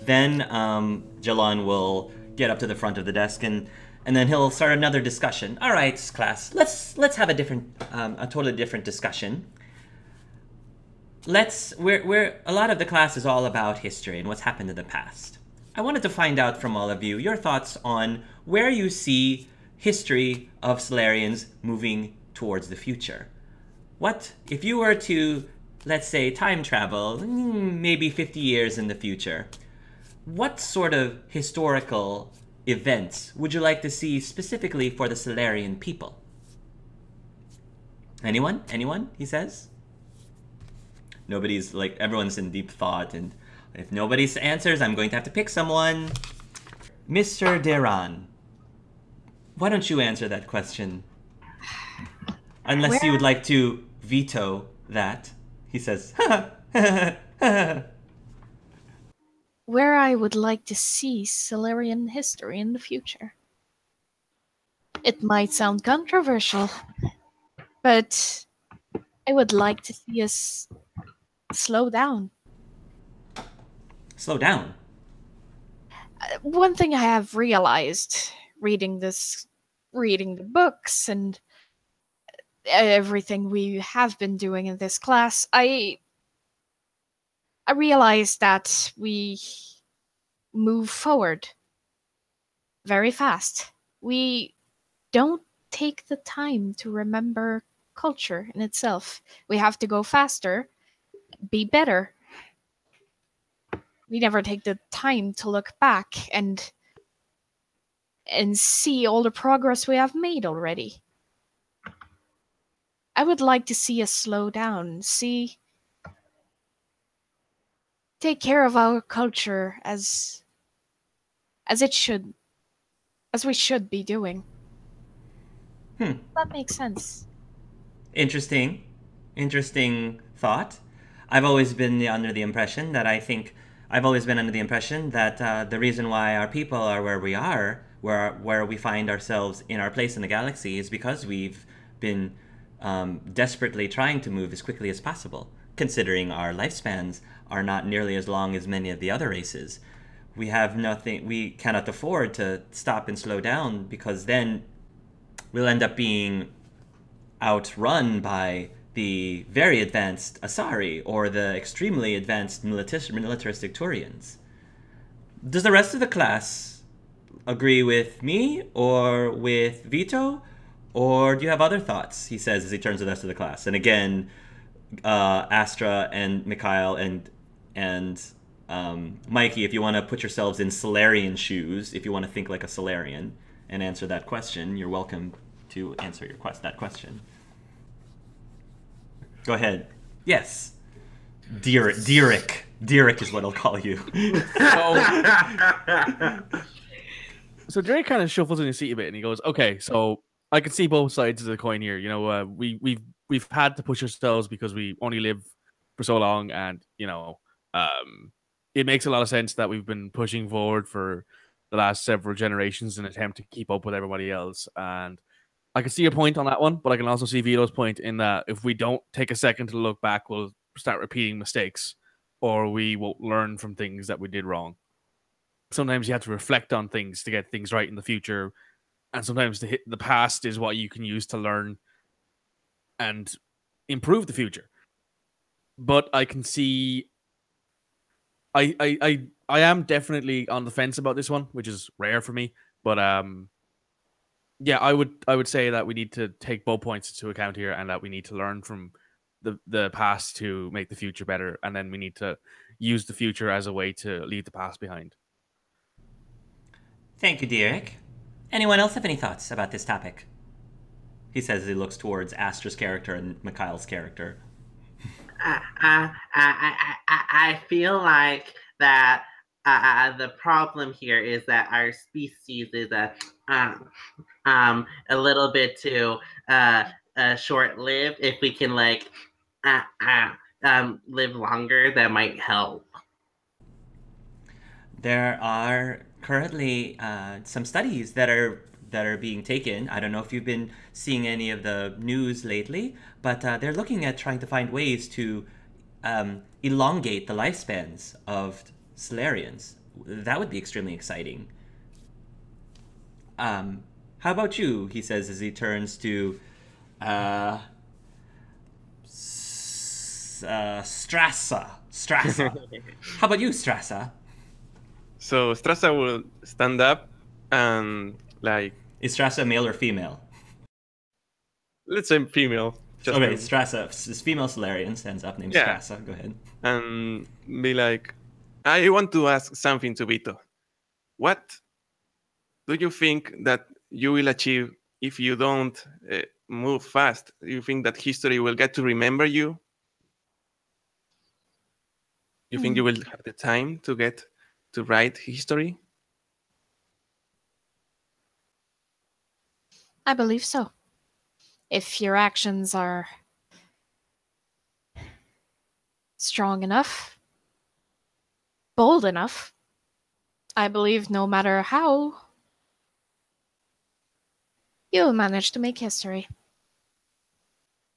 Then Jalon will get up to the front of the desk and then he'll start another discussion. All right, class, let's have a totally different discussion. We're a lot of the class is all about history and what's happened in the past. I wanted to find out from all of you your thoughts on where you see history of Solarians moving towards the future. What if you were to, let's say, time travel, maybe 50 years in the future? What sort of historical events would you like to see specifically for the Solarian people? Anyone? Anyone? He says. Nobody's like, everyone's in deep thought, and if nobody answers, I'm going to have to pick someone. Mr. Deran, why don't you answer that question? Unless you would like to veto that. He says, where I would like to see Solarian history in the future. It might sound controversial, but I would like to see us slow down. Slow down? One thing I have realized reading the books and everything we have been doing in this class, I realized that we move forward very fast. We don't take the time to remember culture in itself. We have to go faster, be better. We never take the time to look back and see all the progress we have made already. I would like to see us slow down, take care of our culture as we should be doing. That makes sense. Interesting thought. I've always been under the impression that the reason why our people are where we are, where we find ourselves in our place in the galaxy, is because we've been desperately trying to move as quickly as possible, considering our lifespans are not nearly as long as many of the other races. We cannot afford to stop and slow down, because then we'll end up being outrun by the very advanced Asari or the extremely advanced militaristic Turians. Does the rest of the class agree with me or with Vito? Or do you have other thoughts? He says as he turns to the rest of the class. And again, Astra and Mikhail and Mikey, if you want to put yourselves in Solarian shoes, if you want to think like a Solarian and answer that question, you're welcome to answer that question. Go ahead. Yes. Derek is what I'll call you. So Derek kind of shuffles in his seat a bit and he goes, okay, so I can see both sides of the coin here. You know, we've had to push ourselves because we only live for so long, and you know, it makes a lot of sense that we've been pushing forward for the last several generations in an attempt to keep up with everybody else. And I can see your point on that one, but I can also see Vito's point in that if we don't take a second to look back, we'll start repeating mistakes, or we won't learn from things that we did wrong. Sometimes you have to reflect on things to get things right in the future, and sometimes the past is what you can use to learn and improve the future. But I can see, I am definitely on the fence about this one, which is rare for me. But yeah, I would say that we need to take both points into account here, and that we need to learn from the past to make the future better, and then we need to use the future as a way to leave the past behind. Thank you, Derek. Anyone else have any thoughts about this topic? He says as he looks towards Astra's character and Mikhail's character. I feel like that the problem here is that our species is a little bit too short-lived. If we can like live longer, that might help. There are currently some studies that are being taken. I don't know if you've been seeing any of the news lately, but they're looking at trying to find ways to elongate the lifespans of Solarians. That would be extremely exciting. How about you? He says as he turns to Strassa. How about you, Strassa? So Strassa will stand up and like, Is Strassa male or female? let's say female. Just Okay, Strassa, this female Solarian stands up named Strassa. Go ahead. And be like, I want to ask something to Vito. What do you think that you will achieve if you don't move fast? Do you think that history will get to remember you? You think you will have the time to get to write history? I believe so. If your actions are strong enough, bold enough, I believe no matter how, you'll manage to make history.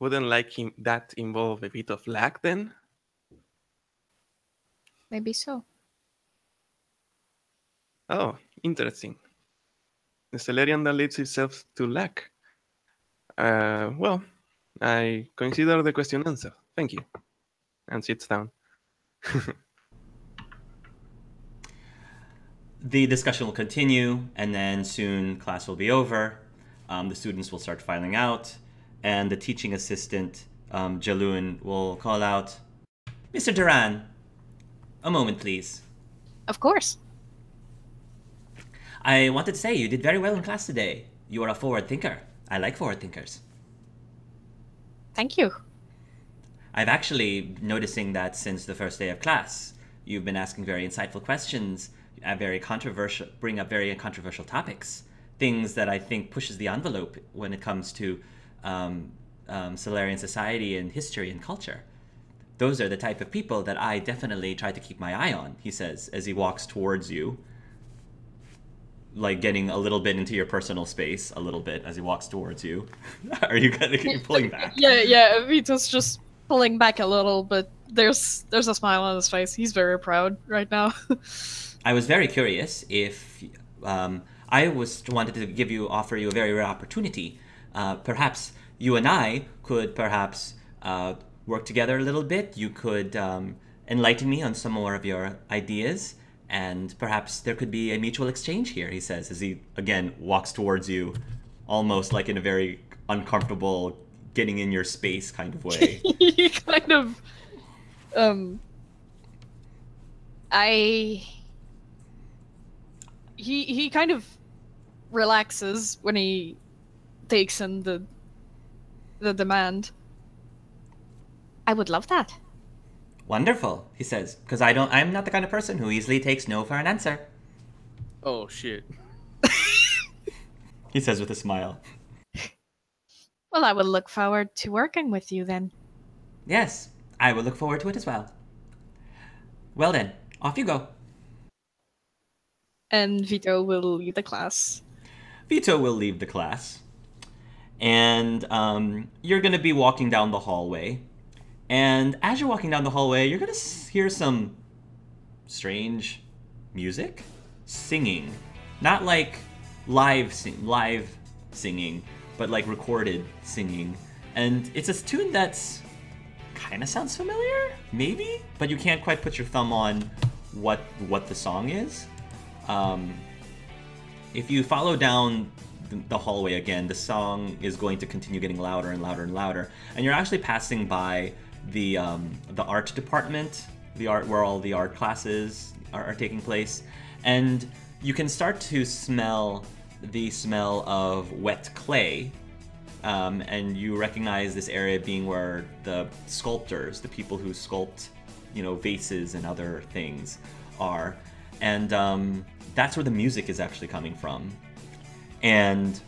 Wouldn't like him that involve a bit of luck then? Maybe so. Oh, interesting. The Solarian that leads itself to luck. Well, I consider the question answered. Thank you. And sits down. The discussion will continue, and then soon class will be over. The students will start filing out, and the teaching assistant, Jaloon, will call out, Mr. Duran, a moment, please. Of course. I wanted to say you did very well in class today. You are a forward thinker. I like forward thinkers. Thank you. I've actually noticing that since the first day of class, you've been asking very insightful questions, bring up very controversial topics, things that I think pushes the envelope when it comes to Solarian society and history and culture. Those are the type of people that I definitely try to keep my eye on, he says, as he walks towards you, like getting a little bit into your personal space, a little bit, as he walks towards you. Are you kind of pulling back? Yeah, Vito's just pulling back a little, but there's a smile on his face. He's very proud right now. I was very curious if I wanted to offer you a very rare opportunity. Perhaps you and I could perhaps work together a little bit. You could enlighten me on some more of your ideas, and perhaps there could be a mutual exchange here, he says, as he, again, walks towards you, almost like in a very uncomfortable, getting in your space kind of way. He kind of... He kind of relaxes when he takes in the demand. I would love that. Wonderful, he says, because I'm not the kind of person who easily takes no for an answer. Oh, shit. He says with a smile. Well, I will look forward to working with you then. Yes, I will look forward to it as well. Well then, off you go. And Vito will lead the class. Vito will leave the class. And you're going to be walking down the hallway. And as you're walking down the hallway, you're going to hear some strange music. Singing. Not like live singing, but like recorded singing. And it's a tune that's kind of sounds familiar, maybe? But you can't quite put your thumb on what the song is. If you follow down the hallway again, the song is going to continue getting louder and louder and louder. And you're actually passing by the art department, the art where all the art classes are taking place, and you can start to smell the smell of wet clay, and you recognize this area being where the sculptors, the people who sculpt, vases and other things, are, and that's where the music is actually coming from. And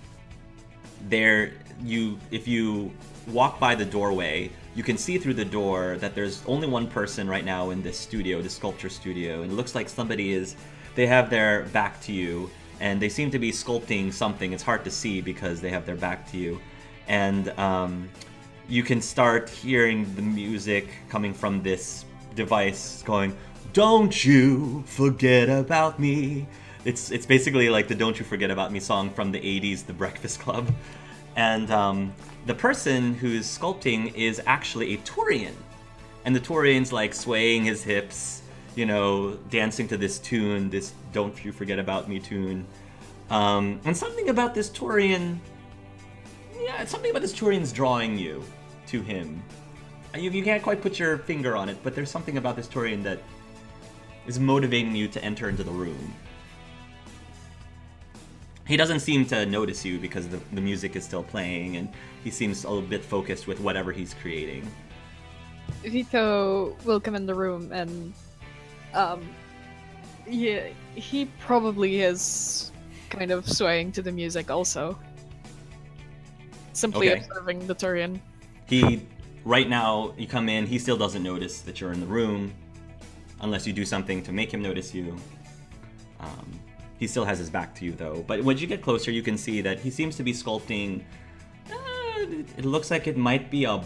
if you walk by the doorway, you can see through the door that there's only one person right now in this studio, this sculpture studio, and it looks like they have their back to you, and they seem to be sculpting something. It's hard to see because they have their back to you. And you can start hearing the music coming from this device going "Don't you forget about me." It's basically like the "Don't You Forget About Me" song from the '80s, The Breakfast Club. And the person who's sculpting is actually a Turian. And the Turian's like swaying his hips, you know, dancing to this tune, this "Don't You Forget About Me" tune. And something about this Turian, something about this Turian's drawing you to him. You can't quite put your finger on it, but there's something about this Turian that is motivating you to enter into the room. He doesn't seem to notice you because the music is still playing, and he seems a little bit focused with whatever he's creating. Vito will come in the room and, he probably is kind of swaying to the music also. Simply observing the Turian. Right now, you come in, he still doesn't notice that you're in the room, unless you do something to make him notice you. He still has his back to you, though. But when you get closer, you can see that he seems to be sculpting... it looks like it might be a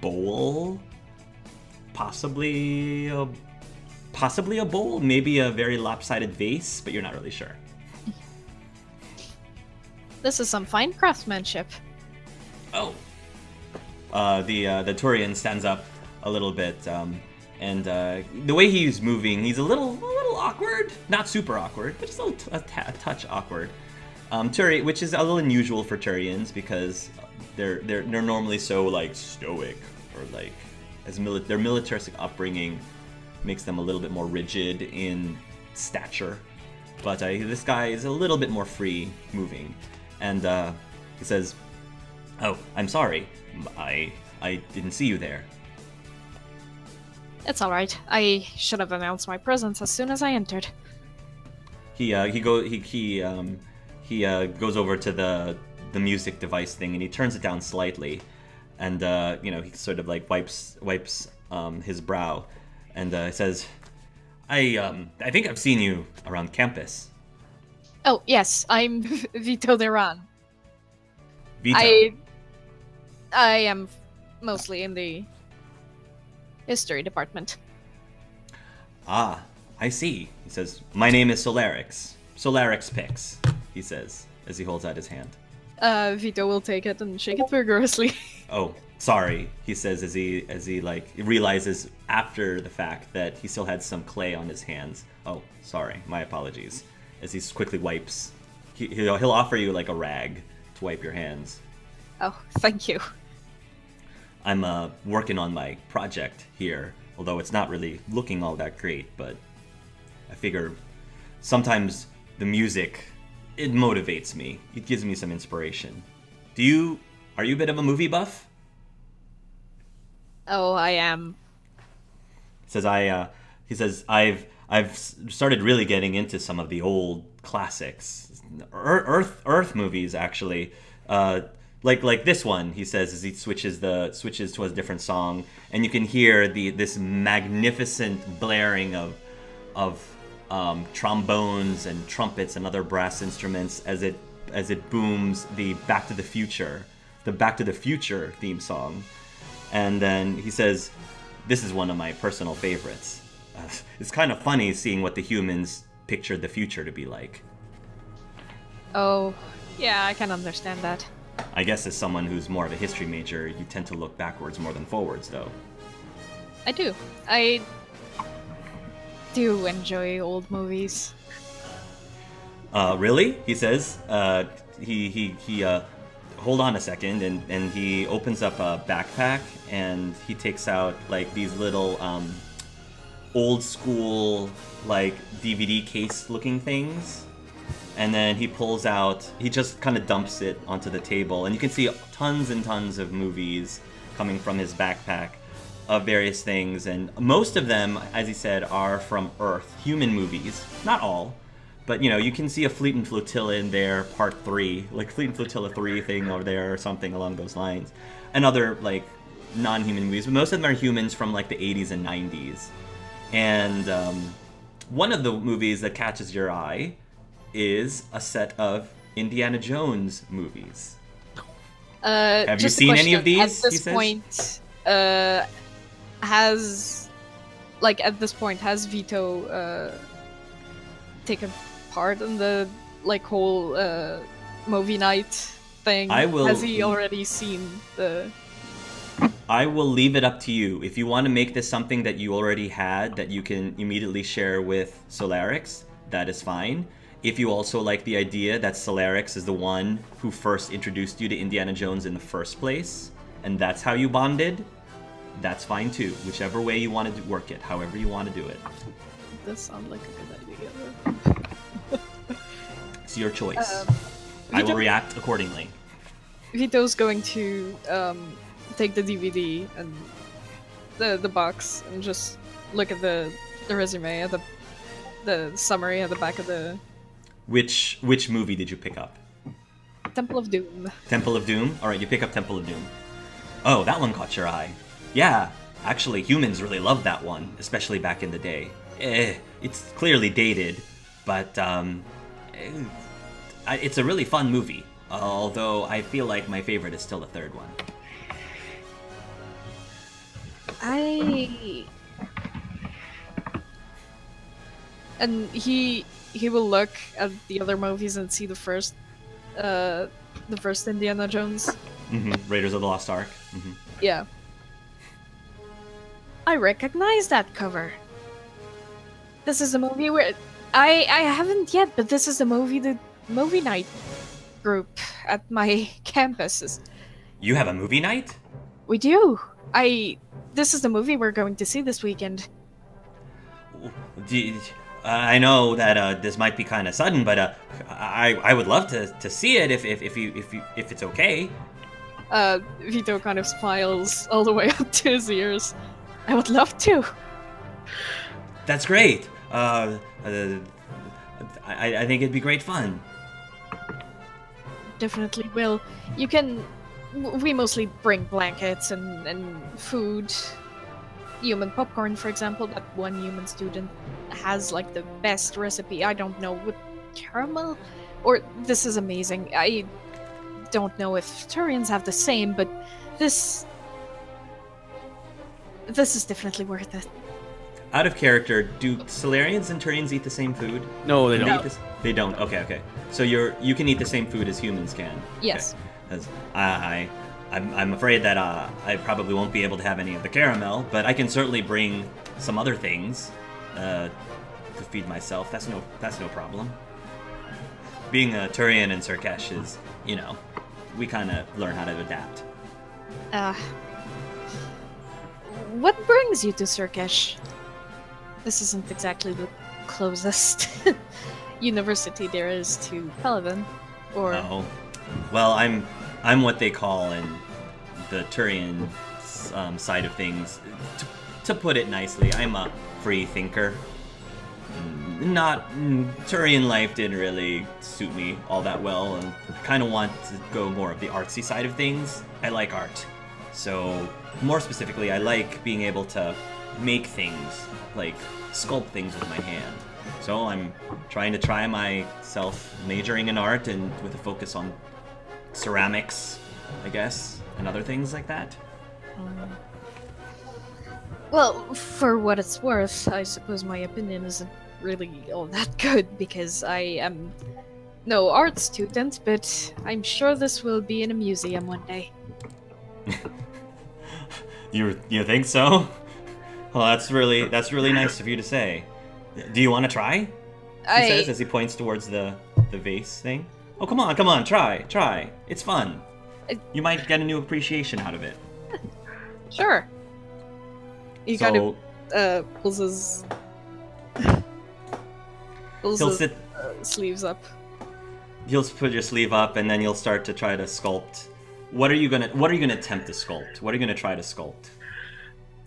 bowl. Possibly a bowl. Maybe a very lopsided vase, but you're not really sure. This is some fine craftsmanship. Oh. The Turian stands up a little bit, and the way he's moving, he's a little awkward. Not super awkward, but just a touch awkward. Which is a little unusual for Turians because they're normally so like stoic, or like their militaristic upbringing makes them a little bit more rigid in stature. But this guy is a little bit more free moving, and he says, "Oh, I'm sorry. I didn't see you there." It's all right. I should have announced my presence as soon as I entered. He goes over to the music device thing, and he turns it down slightly, and he sort of like wipes his brow, and says, I think I've seen you around campus." Oh yes, I'm Vito Deran. Vito. I am mostly in the history department. "Ah, I see." He says, "My name is Solarix. Solarix Pix," he says, as he holds out his hand. Vito will take it and shake it vigorously. "Oh, sorry," he says as he like realizes after the fact that he still had some clay on his hands. "Oh, sorry, my apologies." As he quickly wipes, he'll offer you like a rag to wipe your hands. Oh, thank you. "I'm working on my project here, although it's not really looking all that great, but I figure sometimes the music, it motivates me. It gives me some inspiration. Are you a bit of a movie buff?" Oh, I am. He says, I've started really getting into some of the old classics. Earth movies, actually. Like this one," he says as he switches to a different song, and you can hear this magnificent blaring of trombones and trumpets and other brass instruments as it booms the Back to the Future theme song. And then he says, "This is one of my personal favorites. It's kind of funny seeing what the humans pictured the future to be like." Oh, yeah, I can understand that. I guess as someone who's more of a history major, you tend to look backwards more than forwards, though. I do. I do enjoy old movies. Really? He says. Hold on a second, and he opens up a backpack, and he takes out like these little old school like DVD case looking things. And then he just kind of dumps it onto the table. And you can see tons and tons of movies coming from his backpack of various things. And most of them, as he said, are from Earth, human movies. Not all. But, you can see a Fleet and Flotilla in there, part 3. Like Fleet and Flotilla 3 thing over there or something along those lines. And other, like, non-human movies. But most of them are humans from, like, the 80s and 90s. And one of the movies that catches your eye is a set of Indiana Jones movies. Have you seen any of these? At this point, has like at this point, has Vito taken part in the like whole movie night thing? Has he already seen the? I will leave it up to you. If you want to make this something that you already had that you can immediately share with Solarix, that is fine. If you also like the idea that Solarix is the one who first introduced you to Indiana Jones in the first place, and that's how you bonded, that's fine too. Whichever way you want to work it, however you want to do it. It does sound like a good idea. It's your choice. I will react accordingly. Vito's going to take the DVD and the box and just look at the resume, at the summary at the back of the... Which movie did you pick up? Temple of Doom. Temple of Doom? Alright, you pick up Temple of Doom. Oh, that one caught your eye. Yeah, actually, humans really loved that one, especially back in the day. It's clearly dated, but it's a really fun movie. Although I feel like my favorite is still the third one. And he will look at the other movies and see the first Indiana Jones. Raiders of the Lost Ark. Yeah. I recognize that cover. This is a movie where I haven't yet, but this is the movie night group at my campus. You have a movie night? We do. This is the movie we're going to see this weekend. I know that this might be kind of sudden, but I would love to see it if it's okay. Vito kind of smiles all the way up to his ears. I would love to. That's great. I think it'd be great fun. Definitely will. We mostly bring blankets and food. Human popcorn, for example. That one human student has like the best recipe. I don't know, with caramel? Or this is amazing. I don't know if Turians have the same, but this is definitely worth it. Out of character, do Solarians and Turians eat the same food? No, they don't. They don't. Okay. So you can eat the same food as humans can. Yes. Okay. I'm afraid that I probably won't be able to have any of the caramel, but I can certainly bring some other things to feed myself. That's no problem. Being a Turian in Surkesh is, we kind of learn how to adapt. What brings you to Surkesh? This isn't exactly the closest university there is to Pelivan, or... Oh. Well, I'm what they call in the Turian side of things. To put it nicely, I'm a free thinker. Turian life didn't really suit me all that well, and I kind of want to go more of the artsy side of things. I like art. So, more specifically, I like being able to make things, like sculpt things with my hand. So I'm trying to try myself majoring in art and with a focus on ceramics, I guess, and other things like that. Well, for what it's worth, I suppose my opinion isn't really all that good, because I am no art student, but I'm sure this will be in a museum one day. You think so? Well, that's really nice of you to say. Do you want to try? He says as he points towards the vase thing. Oh, come on, try. It's fun. You might get a new appreciation out of it. Sure. He kind of pulls his sleeves up. You'll put your sleeve up, and then you'll start to try to sculpt. What are you gonna attempt to sculpt? What are you gonna try to sculpt?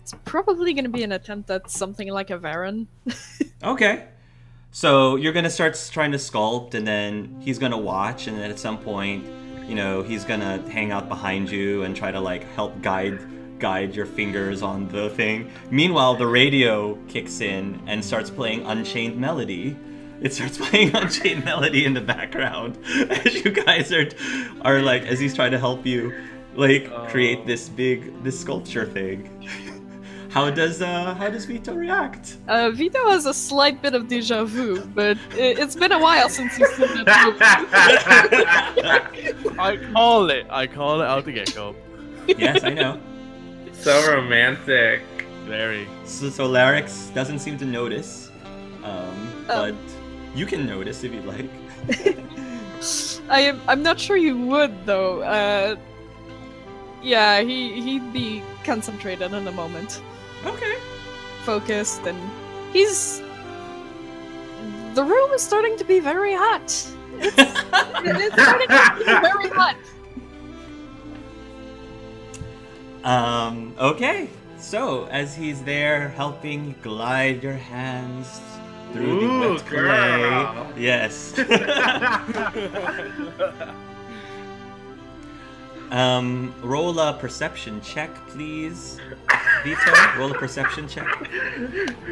It's probably gonna be an attempt at something like a Varan. Okay. So you're gonna start trying to sculpt, and then he's gonna watch, and then at some point, he's gonna hang out behind you and try to help guide your fingers on the thing. Meanwhile, the radio kicks in and starts playing Unchained Melody. It starts playing Unchained Melody in the background as you guys are as he's trying to help you create this sculpture thing. How does Vito react? Vito has a slight bit of deja vu, but it's been a while since he's seen that movie. I call it out the get-go. Yes, I know. So romantic. Very. So Larix doesn't seem to notice, but you can notice if you'd like. I'm not sure you would though. Yeah, he'd be concentrated in a moment. Okay. Focused, and the room is starting to be very hot. It's starting to be very hot. Okay. So as he's there helping glide your hands through the wet clay. Girl. Yes. Roll a perception check, please. Vito, roll a perception check.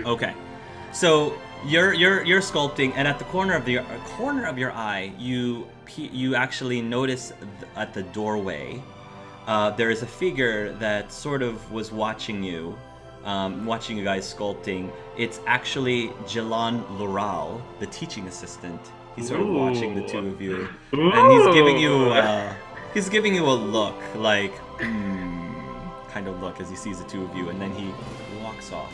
Okay. So you're sculpting, and at the corner of your eye, you actually notice at the doorway, there is a figure that sort of was watching you guys sculpting. It's actually Jelan Loral, the teaching assistant. He's sort of watching the two of you, and he's giving you a look, like kind of look as he sees the two of you, and then he walks off.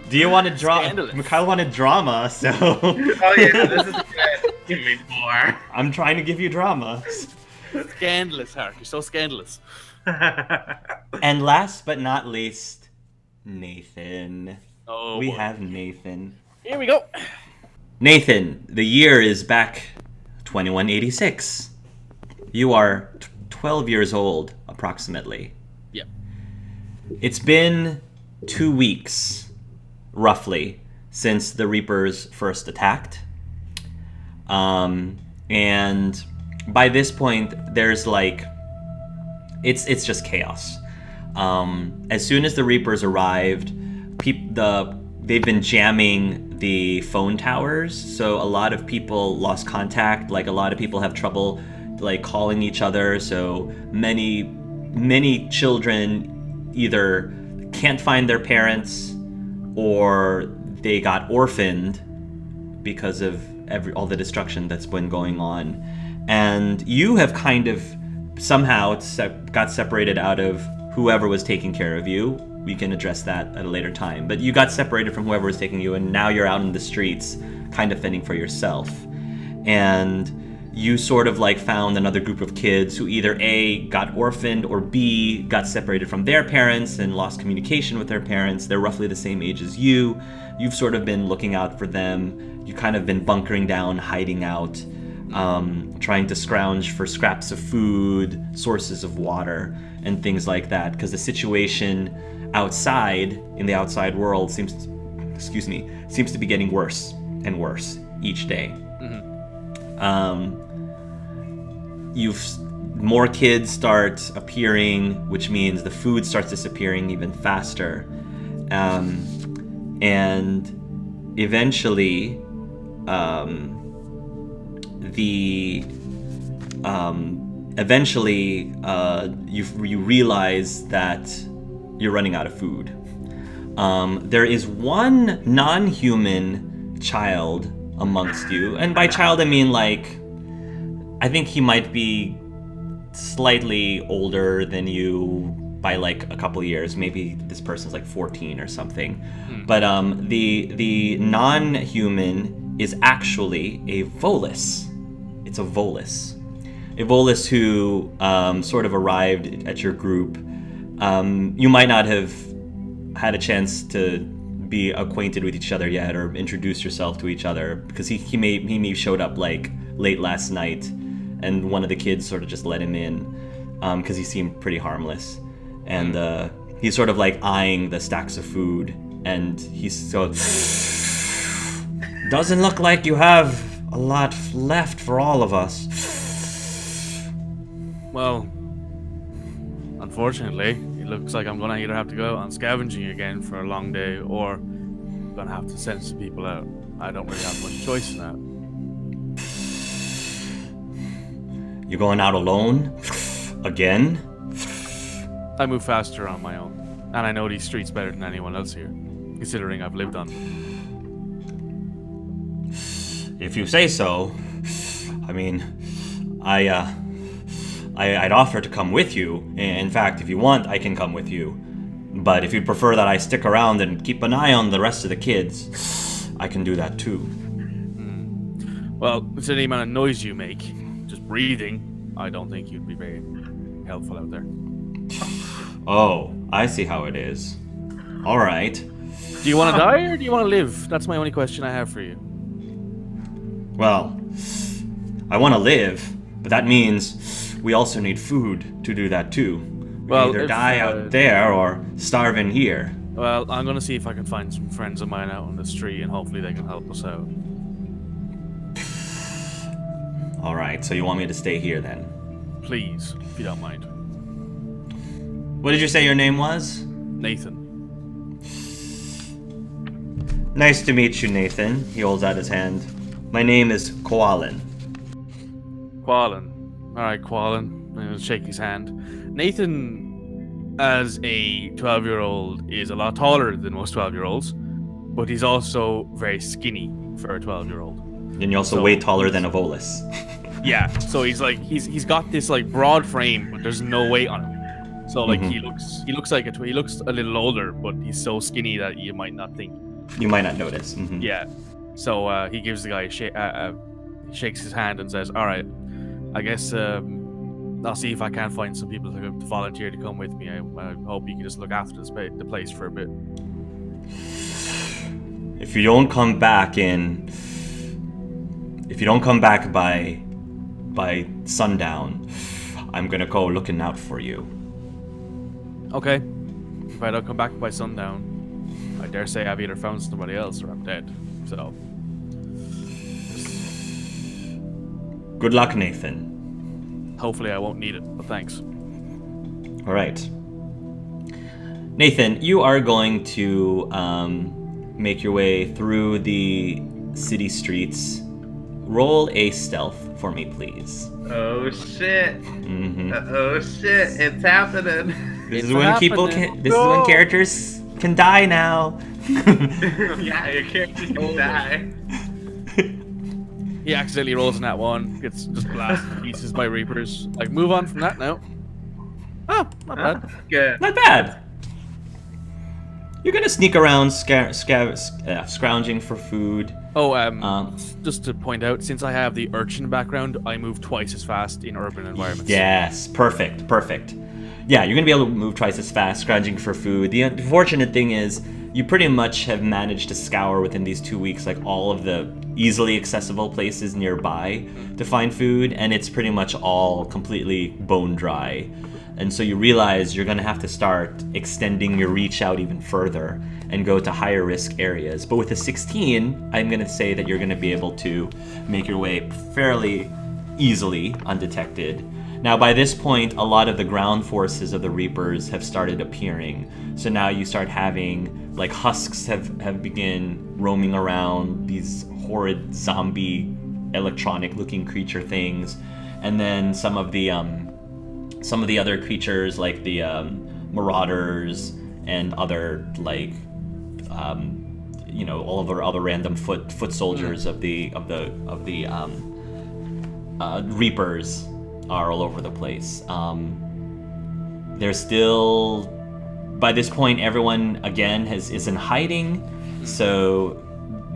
Do you want to draw? Mikhail wanted drama, so. Oh yeah, this is good. Give me more. I'm trying to give you drama. Scandalous, Hark. You're so scandalous. And last but not least, Nathan. Oh, we boy. have Nathan. Here we go. Nathan, the year is back 2186. You are 12 years old, approximately. Yep. It's been 2 weeks, roughly, since the Reapers first attacked. And by this point, there's like... It's just chaos. As soon as the Reapers arrived, they've been jamming the phone towers, so a lot of people lost contact. Like, a lot of people have trouble like calling each other, so many children either can't find their parents or they got orphaned because of all the destruction that's been going on. And you have kind of somehow got separated out of whoever was taking care of you. We can address that at a later time. But you got separated from whoever was taking you, and now you're out in the streets kind of fending for yourself. And you sort of like found another group of kids who either A, got orphaned, or B, got separated from their parents and lost communication with their parents. They're roughly the same age as you. You've sort of been looking out for them. You've kind of been bunkering down, hiding out, trying to scrounge for scraps of food, sources of water, and things like that, because the situation outside, in the outside world, seems to be getting worse and worse each day. More kids start appearing, which means the food starts disappearing even faster, and eventually you realize that you're running out of food. There is one non-human child amongst you, and by child I mean, like, I think he might be slightly older than you by like a couple years. Maybe this person's like 14 or something. But the non-human is actually a Volus. It's a Volus. A Volus who sort of arrived at your group. You might not have had a chance to be acquainted with each other yet or introduce yourself to each other, because he may showed up like late last night, and one of the kids sort of just let him in because he seemed pretty harmless, and he's sort of like eyeing the stacks of food, and he's so doesn't look like you have a lot left for all of us. Well, unfortunately, it looks like I'm gonna either have to go out on scavenging again for a long day, or I'm gonna have to send some people out. I don't really have much choice in that. You're going out alone? Again? I move faster on my own, and I know these streets better than anyone else here, considering I've lived on them. If you say so. I mean, I'd offer to come with you. In fact, if you want, I can come with you. But if you'd prefer that I stick around and keep an eye on the rest of the kids, I can do that too. Well, considering the amount of noise you make, just breathing, I don't think you'd be very helpful out there. Oh, I see how it is. All right. Do you want to die or do you want to live? That's my only question I have for you. Well, I want to live, but that means we also need food to do that too. We either die out there or starve in here. Well, I'm going to see if I can find some friends of mine out on the street, and hopefully they can help us out. All right, so you want me to stay here then? Please, if you don't mind. What did you say your name was? Nathan. Nice to meet you, Nathan. He holds out his hand. My name is Koalin. Koalin. Alright, Koalin. I'm going to shake his hand. Nathan, as a 12-year-old, is a lot taller than most 12-year-olds, but he's also very skinny for a 12-year-old. And you're also way taller than a Volus. Yeah, so he's got this like broad frame, but there's no weight on him. So like he looks a little older, but he's so skinny that you might not think. You might not notice. Mm-hmm. Yeah. So he gives the guy shakes his hand and says, "All right, I guess I'll see if I can find some people to volunteer to come with me. I hope you can just look after the place for a bit." If you don't come back by sundown, I'm gonna go looking out for you. Okay. If I don't come back by sundown, I dare say I've either found somebody else or I'm dead. So. Good luck, Nathan. Hopefully I won't need it, but thanks. All right. Nathan, you are going to make your way through the city streets. Roll a stealth for me, please. Oh shit! Mm-hmm. Oh shit! It's happening. This is when people can. This is when characters can die now. Yeah, your character can die. He accidentally rolls in that one, gets just blasted to pieces by Reapers. Like, move on from that now. Oh, not bad. Good. Not bad. You're gonna sneak around, scrounging for food. Oh, just to point out, since I have the urchin background, I move twice as fast in urban environments. Yes, perfect. Yeah, you're gonna be able to move twice as fast, scrounging for food. The unfortunate thing is, you pretty much have managed to scour within these 2 weeks, like all of the easily accessible places nearby to find food, and it's pretty much all completely bone dry. And so you realize you're gonna have to start extending your reach out even further and go to higher risk areas. But with a 16, I'm gonna say that you're gonna be able to make your way fairly easily undetected. Now by this point, a lot of the ground forces of the Reapers have started appearing. So now you start having, like, husks have begun roaming around, these horrid zombie electronic looking creature things. And then some of the other creatures, like the marauders and other, like, all of the other random foot soldiers of the Reapers are all over the place. There's still, by this point, everyone again is in hiding, so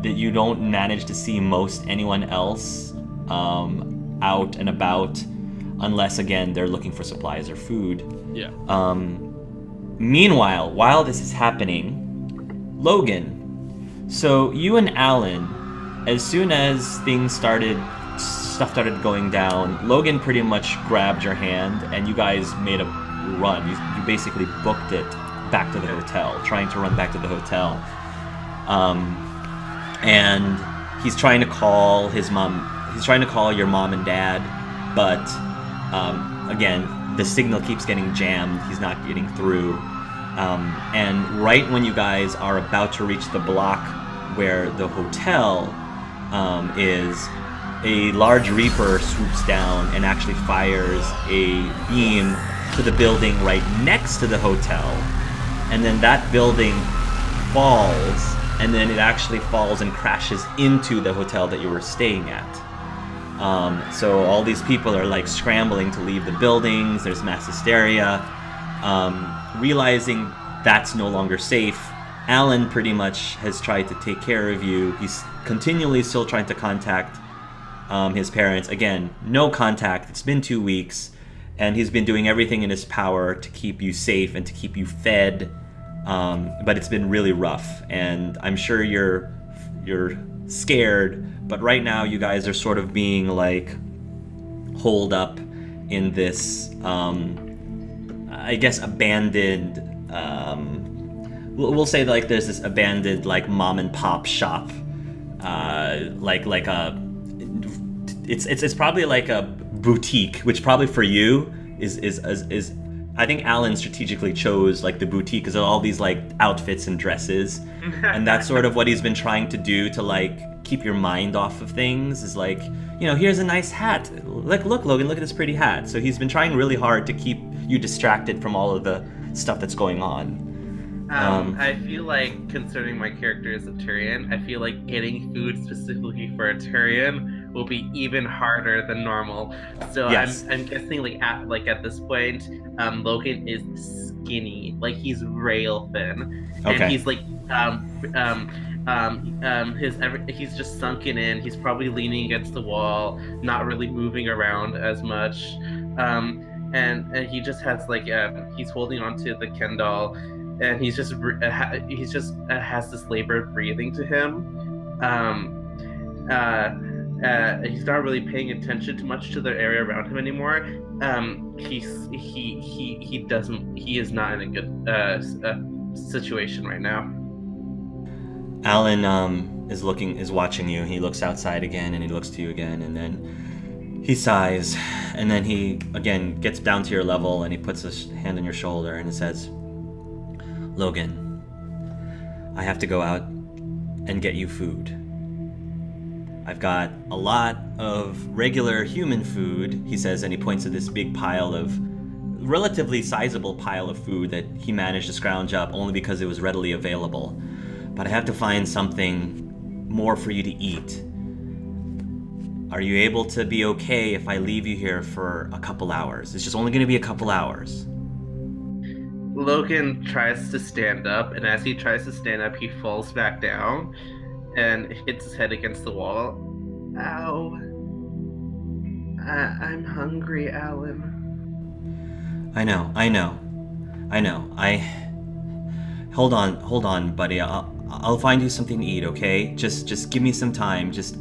that you don't manage to see most anyone else out and about, unless again they're looking for supplies or food. Yeah. Meanwhile, while this is happening, Logan, so you and Alan, as soon as stuff started going down, Logan pretty much grabbed your hand and you guys made a run. You basically booked it back to the hotel, trying to run back to the hotel. And he's trying to call his mom. He's trying to call your mom and dad, but again, the signal keeps getting jammed. He's not getting through. And right when you guys are about to reach the block where the hotel is, a large Reaper swoops down and actually fires a beam to the building right next to the hotel, and then that building falls, and then it actually falls and crashes into the hotel that you were staying at. So all these people are like scrambling to leave the buildings. There's mass hysteria. Realizing that's no longer safe, Alan pretty much has tried to take care of you. He's continually still trying to contact his parents. Again, no contact. It's been 2 weeks, and he's been doing everything in his power to keep you safe and to keep you fed. But it's been really rough, and I'm sure you're scared. But right now, you guys are sort of being like holed up in this, I guess, abandoned. We'll say like there's this abandoned like mom and pop shop, it's probably like a boutique, which probably for you is I think Alan strategically chose like the boutique because of all these like outfits and dresses, and that's sort of what he's been trying to do to like keep your mind off of things. Is like, you know, here's a nice hat. Like, look, Logan, look at this pretty hat. So he's been trying really hard to keep you distracted from all of the stuff that's going on. I feel like, considering my character is a Turian, I feel like getting food specifically for a Turian will be even harder than normal. So yes. I'm guessing like at this point, Logan is skinny, like he's rail thin, and Okay. he's like he's just sunken in. He's probably leaning against the wall, not really moving around as much, and he just has like he's holding onto the Ken doll. And he's just has this labored breathing to him. He's not really paying attention too much to the area around him anymore. He is not in a good situation right now. Alan is watching you. He looks outside again, and he looks to you again, and then he sighs, and then he again gets down to your level, and he puts his hand on your shoulder, and he says, Logan, I have to go out and get you food. I've got a lot of regular human food, he says, and he points to this big pile of, relatively sizable pile of food that he managed to scrounge up only because it was readily available. But I have to find something more for you to eat. Are you able to be okay if I leave you here for a couple hours? It's just only going to be a couple hours. Logan tries to stand up, and as he tries to stand up, he falls back down and hits his head against the wall. Ow. I'm hungry, Alan. I know. Hold on, buddy. I'll find you something to eat, okay? Just give me some time. Just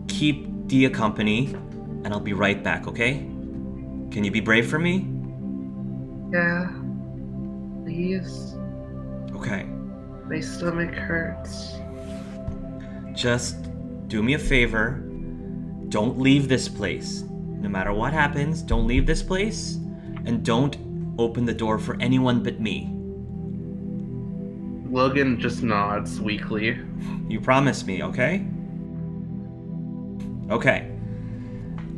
keep Dia company, and I'll be right back, okay? Can you be brave for me? Yeah, please. Okay. My stomach hurts. Just do me a favor. Don't leave this place. No matter what happens, don't leave this place, and don't open the door for anyone but me. Logan just nods weakly. You promise me, okay? Okay.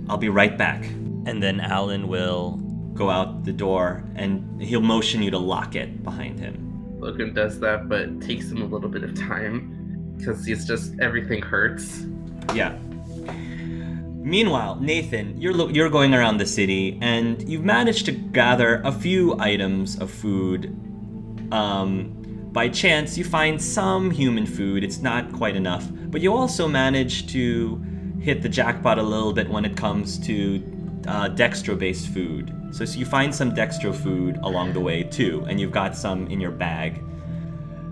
I'll be right back. And then Alan will go out the door, and he'll motion you to lock it behind him. Logan does that, but it takes him a little bit of time because he's just, everything hurts. Yeah. Meanwhile, Nathan, you're going around the city, and you've managed to gather a few items of food. By chance, you find some human food. It's not quite enough, but you also manage to hit the jackpot a little bit when it comes to dextro-based food. So you find some dextro food along the way too, and you've got some in your bag.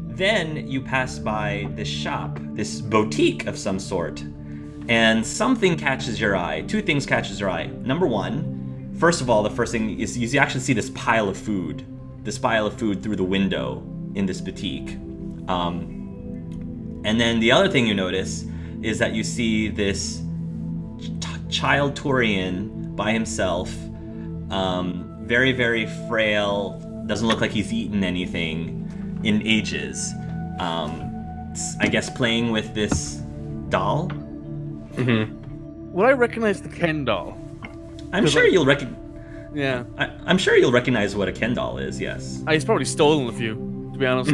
Then you pass by this shop, this boutique of some sort, and something catches your eye. Two things catches your eye. Number one, first of all, the first thing is you actually see this pile of food through the window in this boutique. And then the other thing you notice is that you see this child Turian by himself, very, very frail, doesn't look like he's eaten anything in ages. I guess playing with this doll. Mm-hmm. Would I recognize the Ken doll? I'm sure you'll Yeah. I'm sure you'll recognize what a Ken doll is. Yes. He's probably stolen a few, to be honest.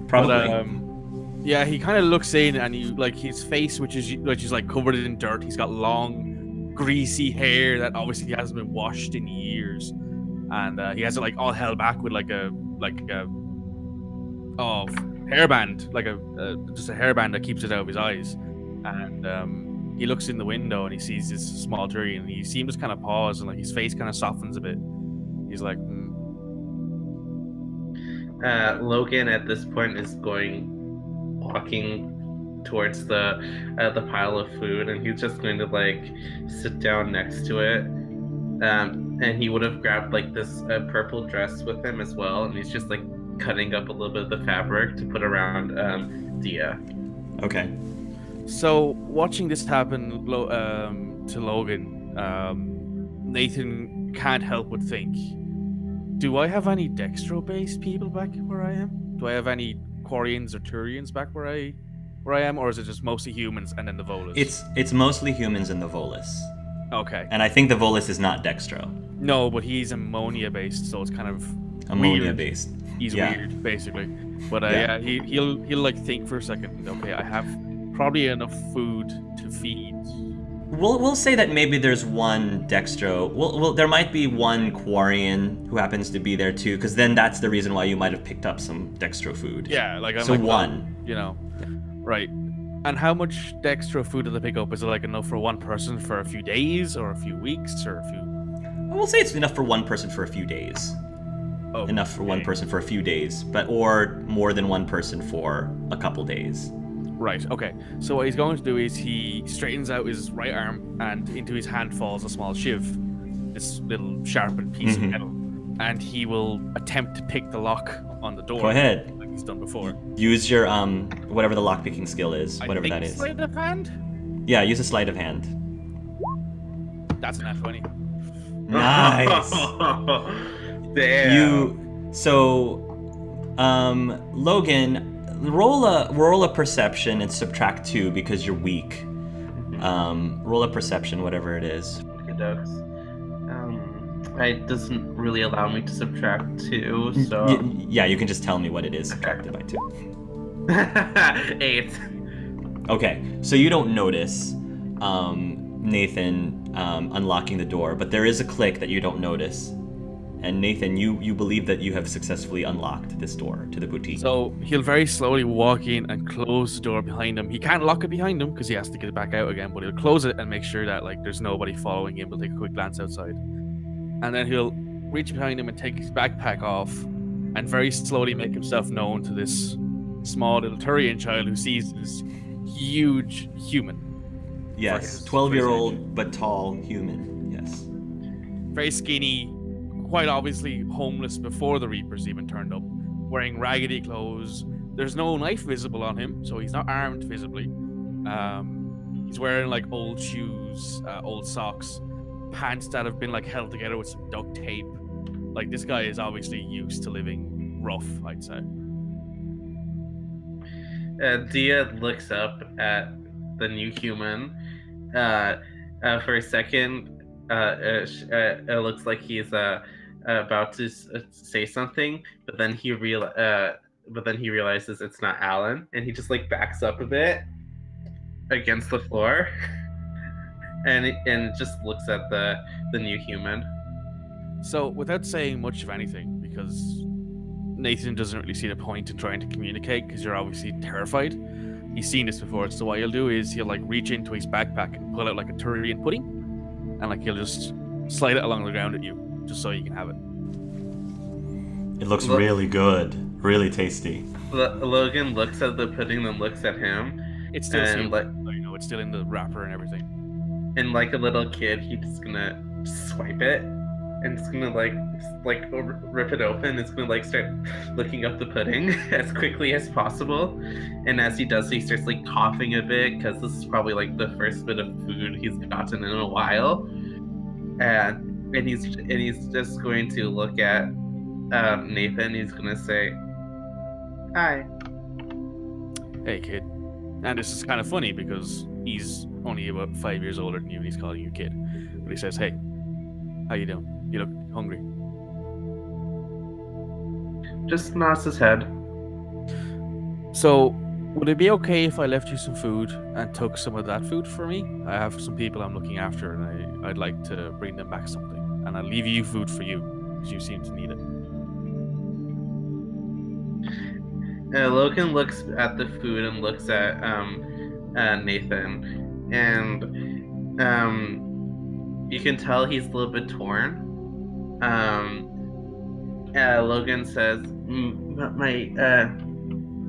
Probably. But, yeah, he kind of looks in, and his face, which is like covered in dirt. He's got long, greasy hair that obviously hasn't been washed in years, and he has it like all held back with like a hairband, like just a hairband that keeps it out of his eyes. And he looks in the window and he sees this small tree, and he seems to kind of pause, and like his face kind of softens a bit. He's like, Logan at this point is walking towards the pile of food, and he's just going to like sit down next to it. And he would have grabbed like this purple dress with him as well, and he's just like cutting up a little bit of the fabric to put around Dia. Okay. So watching this happen to Logan, Nathan can't help but think, do I have any Dextro-based people back where I am? Do I have any Quarians or Turians back where I am, or is it just mostly humans and then the Volus? It's mostly humans and the Volus. Okay. And I think the Volus is not Dextro. No, but he's ammonia-based, so it's kind of Ammonia-based. He's weird, basically. But he'll like think for a second. Okay, I have probably enough food to feed. We'll say that maybe there's one Dextro. Well, there might be one Quarian who happens to be there too, because then that's the reason why you might have picked up some Dextro food. Yeah, like so like, one. Right. And how much Dextro food do they pick up? Is it like enough for one person for a few days, or a few weeks, or a few? We'll say it's enough for one person for a few days. Oh, enough for one person for a few days, or more than one person for a couple days. Right, okay. So what he's going to do is he straightens out his right arm, and into his hand falls a small shiv, this little sharpened piece of metal, and he will attempt to pick the lock on the door. Go ahead. Like he's done before. Use your whatever the lockpicking skill is, whatever that is. Sleight of hand? Yeah, use a sleight of hand. That's a nat 20. Nice. Damn. Logan, roll a perception and subtract 2 because you're weak. Roll a perception, whatever it is. Okay, ducks. It doesn't really allow me to subtract 2, so yeah, you can just tell me what it is subtracted by 2. 8. Okay, so you don't notice Nathan unlocking the door, but there is a click that you don't notice. And Nathan, you believe that you have successfully unlocked this door to the boutique. So he'll very slowly walk in and close the door behind him. He can't lock it behind him because he has to get it back out again, but he'll close it and make sure that like there's nobody following him. He'll take a quick glance outside. And then he'll reach behind him and take his backpack off and very slowly make himself known to this small little Turian child who sees this huge human. Yes, 12-year-old but tall human, yes. Very skinny, quite obviously homeless before the Reapers even turned up, wearing raggedy clothes. There's no knife visible on him, so he's not armed visibly. He's wearing like old shoes, old socks, pants that have been like held together with some duct tape. Like this guy is obviously used to living rough, I'd say. Dia looks up at the new human. For a second, it looks like he's about to say something, but then he realizes it's not Alan, and he just like backs up a bit against the floor, and just looks at the new human. So without saying much of anything, because Nathan doesn't really see the point in trying to communicate, because you're obviously terrified. He's seen this before, so what he'll do is he'll like reach into his backpack and pull out like a Turian pudding, and like he'll just slide it along the ground at you, just so you can have it. It looks really good, really tasty. Logan looks at the pudding, then looks at him. It's still sealed, it's still in the wrapper and everything. And like a little kid, he's just gonna swipe it, and it's gonna like rip it open. It's gonna like start looking up the pudding as quickly as possible. And as he does, he starts like coughing a bit because this is probably like the first bit of food he's gotten in a while. And he's just going to look at Nathan. He's gonna say, "Hi." Hey kid. And this is kind of funny because he's only about 5 years older than you and he's calling you kid. But he says, "Hey, how you doing?" You look hungry. Just nods his head. So, would it be okay if I left you some food and took some of that food for me? I have some people I'm looking after, and I'd like to bring them back something. And I'll leave you food for you, because you seem to need it. Logan looks at the food and looks at Nathan, and you can tell he's a little bit torn. Logan says,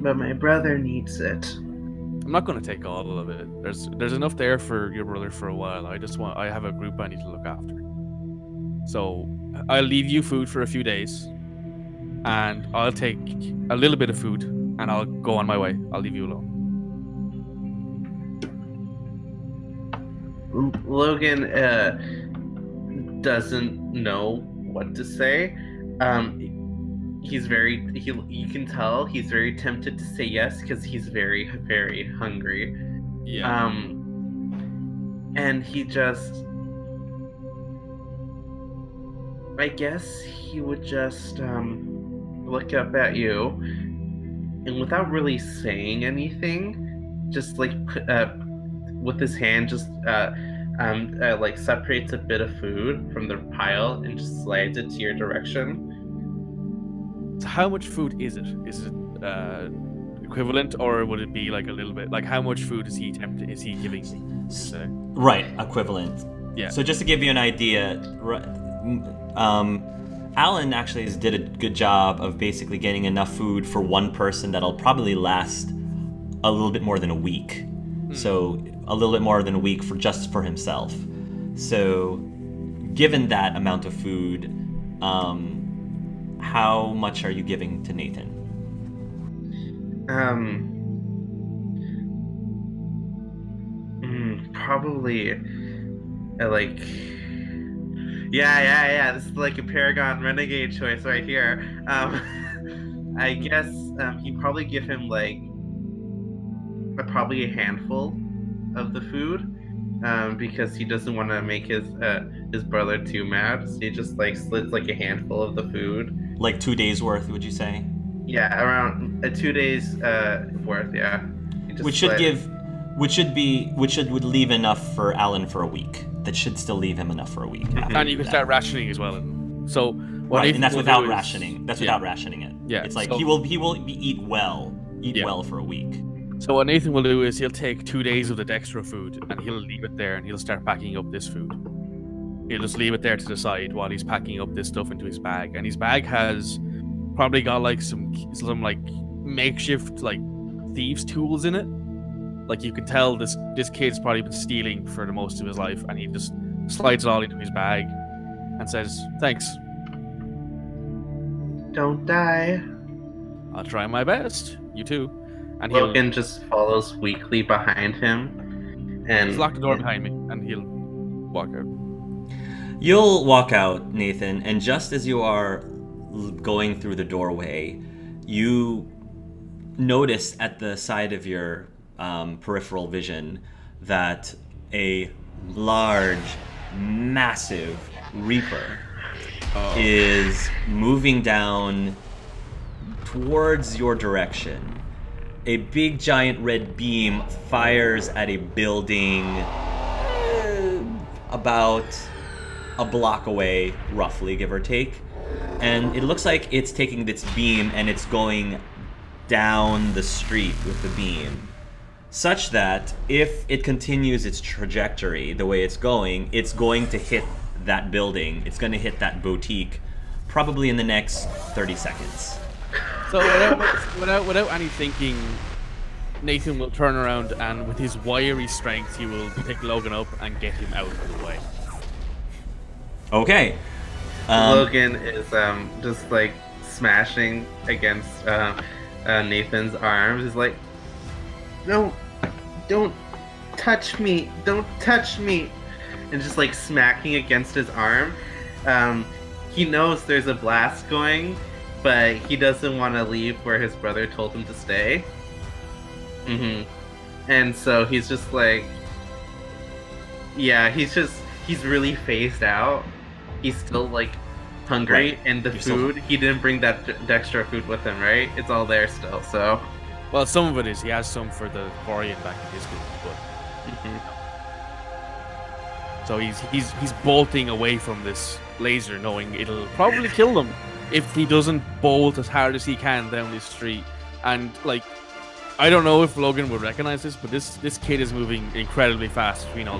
but my brother needs it. I'm not going to take all of it. There's enough there for your brother for a while. I have a group I need to look after. So I'll leave you food for a few days, and I'll take a little bit of food, and I'll go on my way. I'll leave you alone. Logan doesn't know what to say. You can tell he's very tempted to say yes because he's very, very hungry. Yeah. And he just, I guess he would just look up at you, and without really saying anything, just like with his hand, just like separates a bit of food from the pile and just slides it to your direction. So how much food is it? Is it equivalent, or would it be like a little bit? Like, how much food is he giving me? Right, equivalent. Yeah. So just to give you an idea, Alan actually did a good job of basically getting enough food for one person that'll probably last a little bit more than a week. So a little bit more than a week just for himself. So given that amount of food, how much are you giving to Nathan? Probably like, yeah. This is like a Paragon Renegade choice right here. I guess you probably give him like probably a handful of the food, because he doesn't want to make his brother too mad. So he just like slits like a handful of the food. Like 2 days worth, would you say? Yeah, around 2 days worth. Yeah. Which would leave enough for Alan for a week. That should still leave him enough for a week. And you can start rationing as well. So right, and that's without rationing. That's without rationing it. Yeah, it's like he will eat well for a week. So what Nathan will do is he'll take 2 days of the Dextro food and he'll leave it there, and he'll start packing up this food. He'll just leave it there to the side while he's packing up this stuff into his bag. And his bag has probably got like some like makeshift like thieves' tools in it. Like, you can tell this kid's probably been stealing for the most of his life, and he just slides it all into his bag and says, "Thanks. Don't die." I'll try my best. You too." And Logan just follows weakly behind him, and he's locked the door behind me, and he'll walk out. You'll walk out, Nathan, and just as you are going through the doorway, you notice at the side of your peripheral vision that a large, massive Reaper is moving down towards your direction. A big giant red beam fires at a building about a block away, roughly, give or take. And it looks like it's taking its beam and it's going down the street with the beam, such that if it continues its trajectory the way it's going to hit that building. It's going to hit that boutique probably in the next 30 seconds. So without any thinking, Nathan will turn around and with his wiry strength, he will pick Logan up and get him out of the way. Okay. Logan is just like smashing against Nathan's arms. He's like, "No, don't touch me! Don't touch me!" And just like smacking against his arm. He knows there's a blast going, but he doesn't want to leave where his brother told him to stay. And so he's just like, yeah, he's really phased out. he's still like hungry, Right. and the You're still- food he didn't bring that extra food with him, right? It's all there still. So Well, some of it is. He has some for the Vorian back in his group, but so he's bolting away from this laser, knowing it'll probably kill them if he doesn't bolt as hard as he can down this street. And like, I don't know if Logan would recognize this, but this kid is moving incredibly fast between all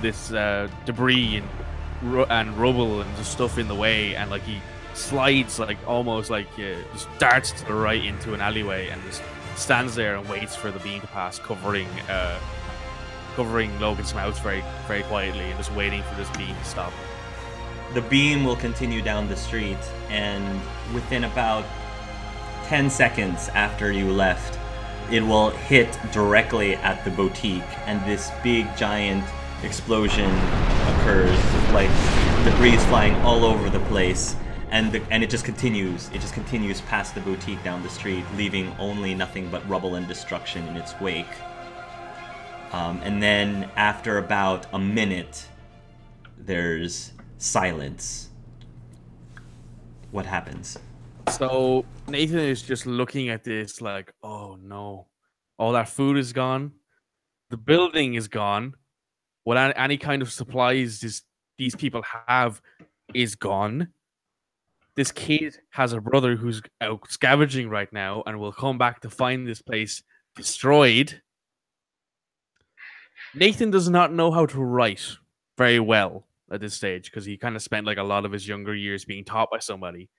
this debris and rubble and just stuff in the way, and like he slides like almost like just darts to the right into an alleyway and just stands there and waits for the beam to pass, covering Logan's mouth very, very quietly and just waiting for this beam to stop. The beam will continue down the street, and within about 10 seconds after you left, it will hit directly at the boutique, and this big giant explosion occurs, like debris flying all over the place, and it just continues. It just continues past the boutique down the street, leaving only nothing but rubble and destruction in its wake. And then after about a minute, there's silence. What happens? So Nathan is just looking at this like, oh no, all that food is gone. The building is gone. What any kind of supplies these people have is gone. This kid has a brother who's out scavenging right now and will come back to find this place destroyed. Nathan does not know how to write very well at this stage because he kind of spent like a lot of his younger years being taught by somebody.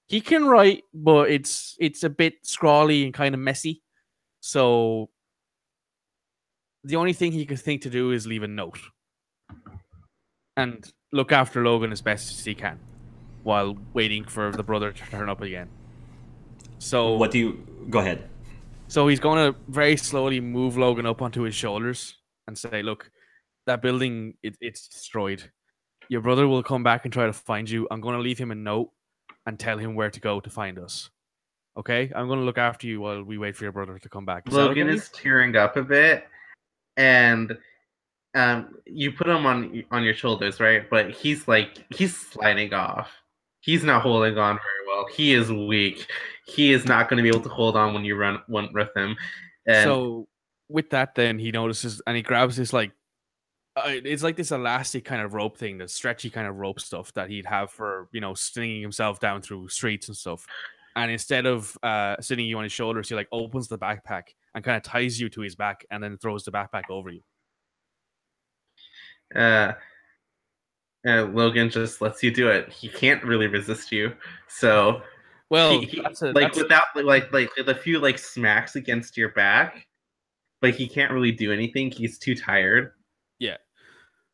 He can write, but it's a bit scrawly and kind of messy. So the only thing he could think to do is leave a note and look after Logan as best as he can while waiting for the brother to turn up again. So Go ahead. So he's going to very slowly move Logan up onto his shoulders and say, look, that building, it's destroyed. Your brother will come back and try to find you. I'm going to leave him a note and tell him where to go to find us. Okay? I'm going to look after you while we wait for your brother to come back. Logan is tearing up a bit, and you put him on your shoulders, right? But he's sliding off. He's not holding on very well. He is weak. He is not going to be able to hold on when you run with him. And so with that, then he notices and he grabs this like it's like this elastic kind of rope thing, the stretchy kind of rope stuff that he'd have for slinging himself down through streets and stuff. And instead of sitting you on his shoulders, he like opens the backpack and kind of ties you to his back and then throws the backpack over you. Logan just lets you do it. He can't really resist you, so well, without the few like smacks against your back, but he can't really do anything. He's too tired. Yeah.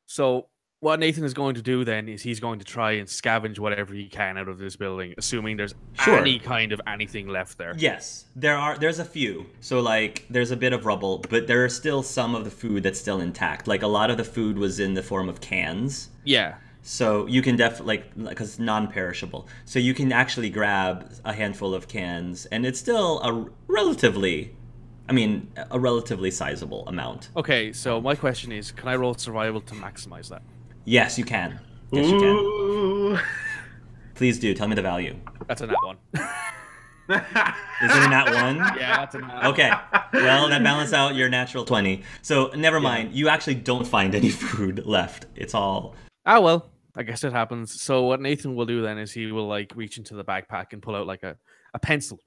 So what Nathan is going to do then is he's going to try and scavenge whatever he can out of this building, assuming there's any kind of anything left there. Yes, there's a few. So like there's a bit of rubble, but there are still some of the food that's still intact. Like a lot of the food was in the form of cans. Yeah. So you can definitely, because it's non-perishable. So you can actually grab a handful of cans, and it's still a relatively sizable amount. Okay, so my question is, can I roll survival to maximize that? Yes, you can. Yes, you can. Please do. Tell me the value. That's a nat 1. Is it a nat 1? Yeah, that's a nat 1. Okay. Well, that balances out your natural 20. So never mind. You actually don't find any food left. It's all... Ah, well, I guess it happens. So what Nathan will do then is he will like reach into the backpack and pull out like a pencil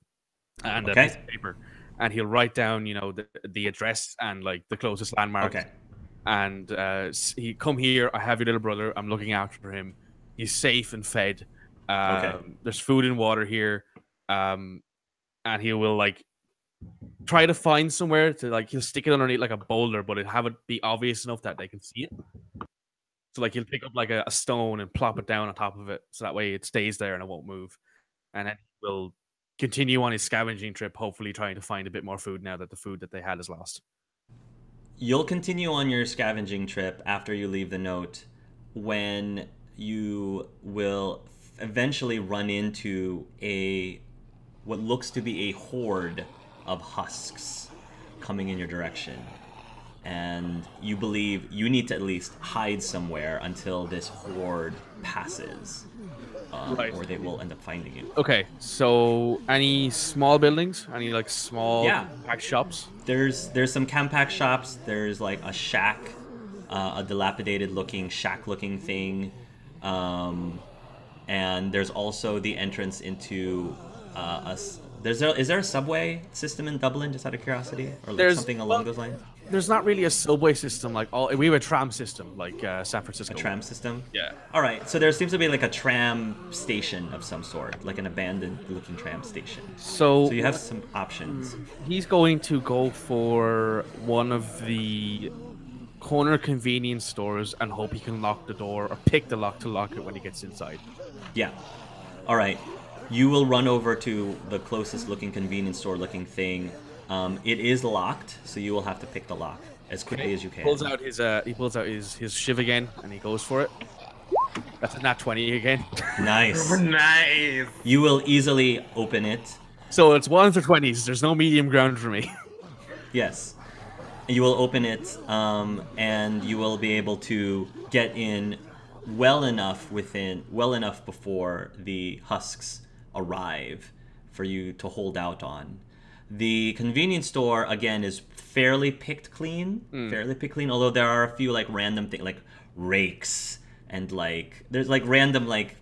and a piece of paper. And he'll write down, the address and like the closest landmark. Okay. And he come here. I have your little brother. I'm looking after him. He's safe and fed. There's food and water here. And he will like try to find somewhere to like he'll stick it underneath like a boulder, but it have it be obvious enough that they can see it. So like he'll pick up like a stone and plop it down on top of it, so that way it stays there and it won't move. And then he'll continue on his scavenging trip, hopefully trying to find a bit more food now that the food that they had is lost. You'll continue on your scavenging trip after you leave the note, when you will eventually run into what looks to be a horde of husks coming in your direction. and you believe you need to at least hide somewhere until this horde passes, Right. or they will end up finding you. Okay, so any small buildings? Any like small Yeah. packed shops? There's some Campac shops. There's like a shack, a dilapidated looking shack looking thing, and there's also the entrance into is there a subway system in Dublin, just out of curiosity, or like There's- something along those lines? There's not really a subway system like we have a tram system like San A Francisco. tram system? Yeah. All right, so there seems to be like a tram station of some sort, like an abandoned looking tram station. So So you have some options. he's going to go for one of the corner convenience stores and hope he can lock the door or pick the lock to lock it when he gets inside. Yeah. All right. You will run over to the closest looking convenience store looking thing. It is locked, so you will have to pick the lock as quickly as you can. He pulls out his shiv again and he goes for it. That's a nat 20 again. Nice. Nice. You will easily open it. So it's 1s or 20s. There's no medium ground for me. Yes. You will open it, and you will be able to get in well enough before the husks arrive for you to hold out on. The convenience store again is fairly picked clean, although there are a few like random things like rakes and like there's like random like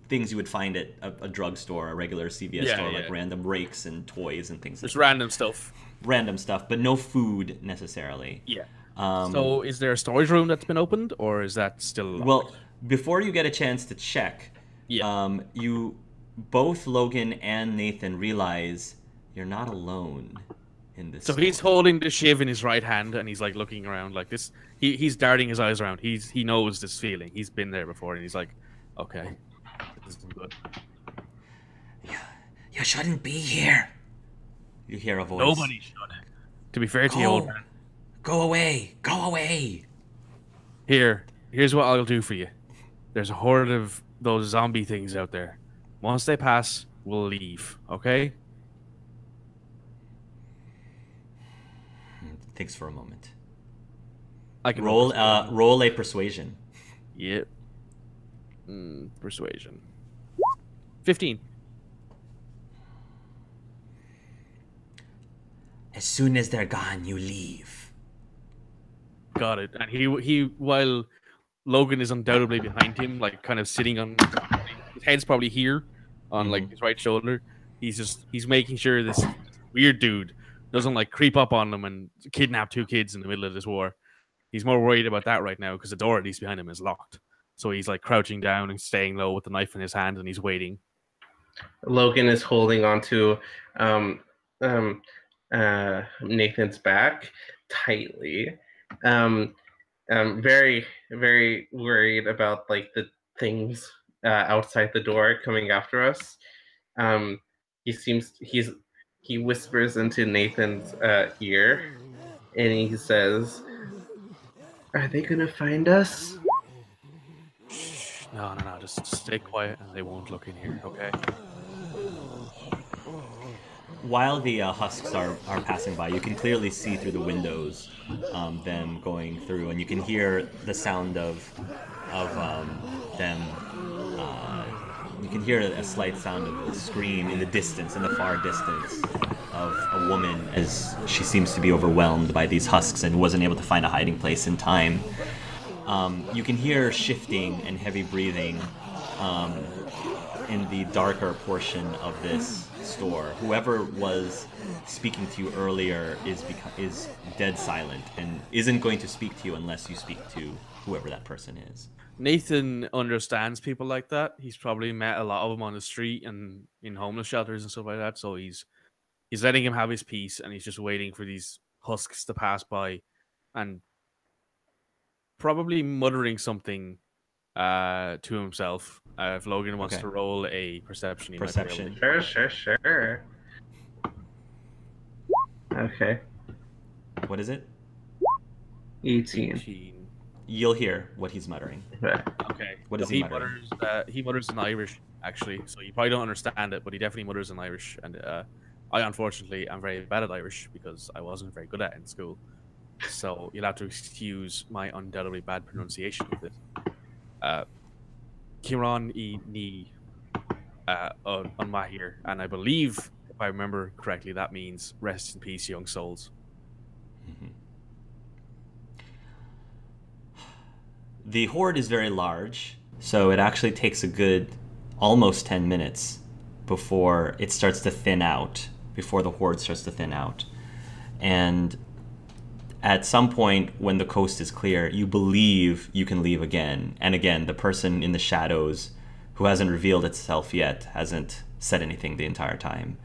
things you would find at a drugstore, a regular CVS store, like random rakes and toys and things. There's like random stuff. Random stuff, but no food necessarily. Yeah. So is there a storage room that's been opened, or is that still locked? Well, before you get a chance to check, you both Logan and Nathan realize you're not alone in this. So store. he's holding the shiv in his right hand and he's like looking around like this. He's darting his eyes around. He knows this feeling. He's been there before and he's like, okay, this is good. You shouldn't be here. You hear a voice. Nobody should. To be fair to you, old man. Go away! Go away! Here's what I'll do for you. There's a horde of those zombie things out there. Once they pass, we'll leave, okay? Thinks for a moment. I can Roll a persuasion. Yep. Persuasion. 15. As soon as they're gone, you leave. Got it. And he while Logan is undoubtedly behind him, like kind of sitting on his head's probably here on like his right shoulder. He's making sure this weird dude doesn't like creep up on them and kidnap 2 kids in the middle of this war. He's more worried about that right now because the door at least behind him is locked. So he's like crouching down and staying low with the knife in his hand and he's waiting. Logan is holding onto Nathan's back tightly. Very, very worried about like the things outside the door coming after us. He whispers into Nathan's ear, and he says, "Are they gonna find us?" No, just stay quiet and they won't look in here, okay? While the husks are passing by, you can clearly see through the windows them going through, and you can hear the sound of them. You can hear a slight sound of a scream in the distance, in the far distance, of a woman as she seems to be overwhelmed by these husks and wasn't able to find a hiding place in time. You can hear shifting and heavy breathing in the darker portion of this store. Whoever was speaking to you earlier is dead silent and isn't going to speak to you unless you speak to whoever that person is. Nathan understands people like that. He's probably met a lot of them on the street and in homeless shelters and stuff like that. So he's letting him have his peace and he's just waiting for these husks to pass by and probably muttering something to himself. If Logan wants to roll a perception, he might be able to. Sure. Okay. What is it? 18. You'll hear what he's muttering. Okay. What is he muttering? He mutters in Irish, actually. So you probably don't understand it, but he definitely mutters in Irish. And I, unfortunately, am very bad at Irish because I wasn't very good at it in school. so you'll have to excuse my undoubtedly bad pronunciation of it. Kiran I Ni on Mahir, and I believe, if I remember correctly, that means rest in peace, young souls. The horde is very large, so it actually takes a good almost 10 minutes before it starts to thin out, before the horde starts to thin out. And at some point when the coast is clear, you believe you can leave again. And again, the person in the shadows who hasn't revealed itself yet hasn't said anything the entire time.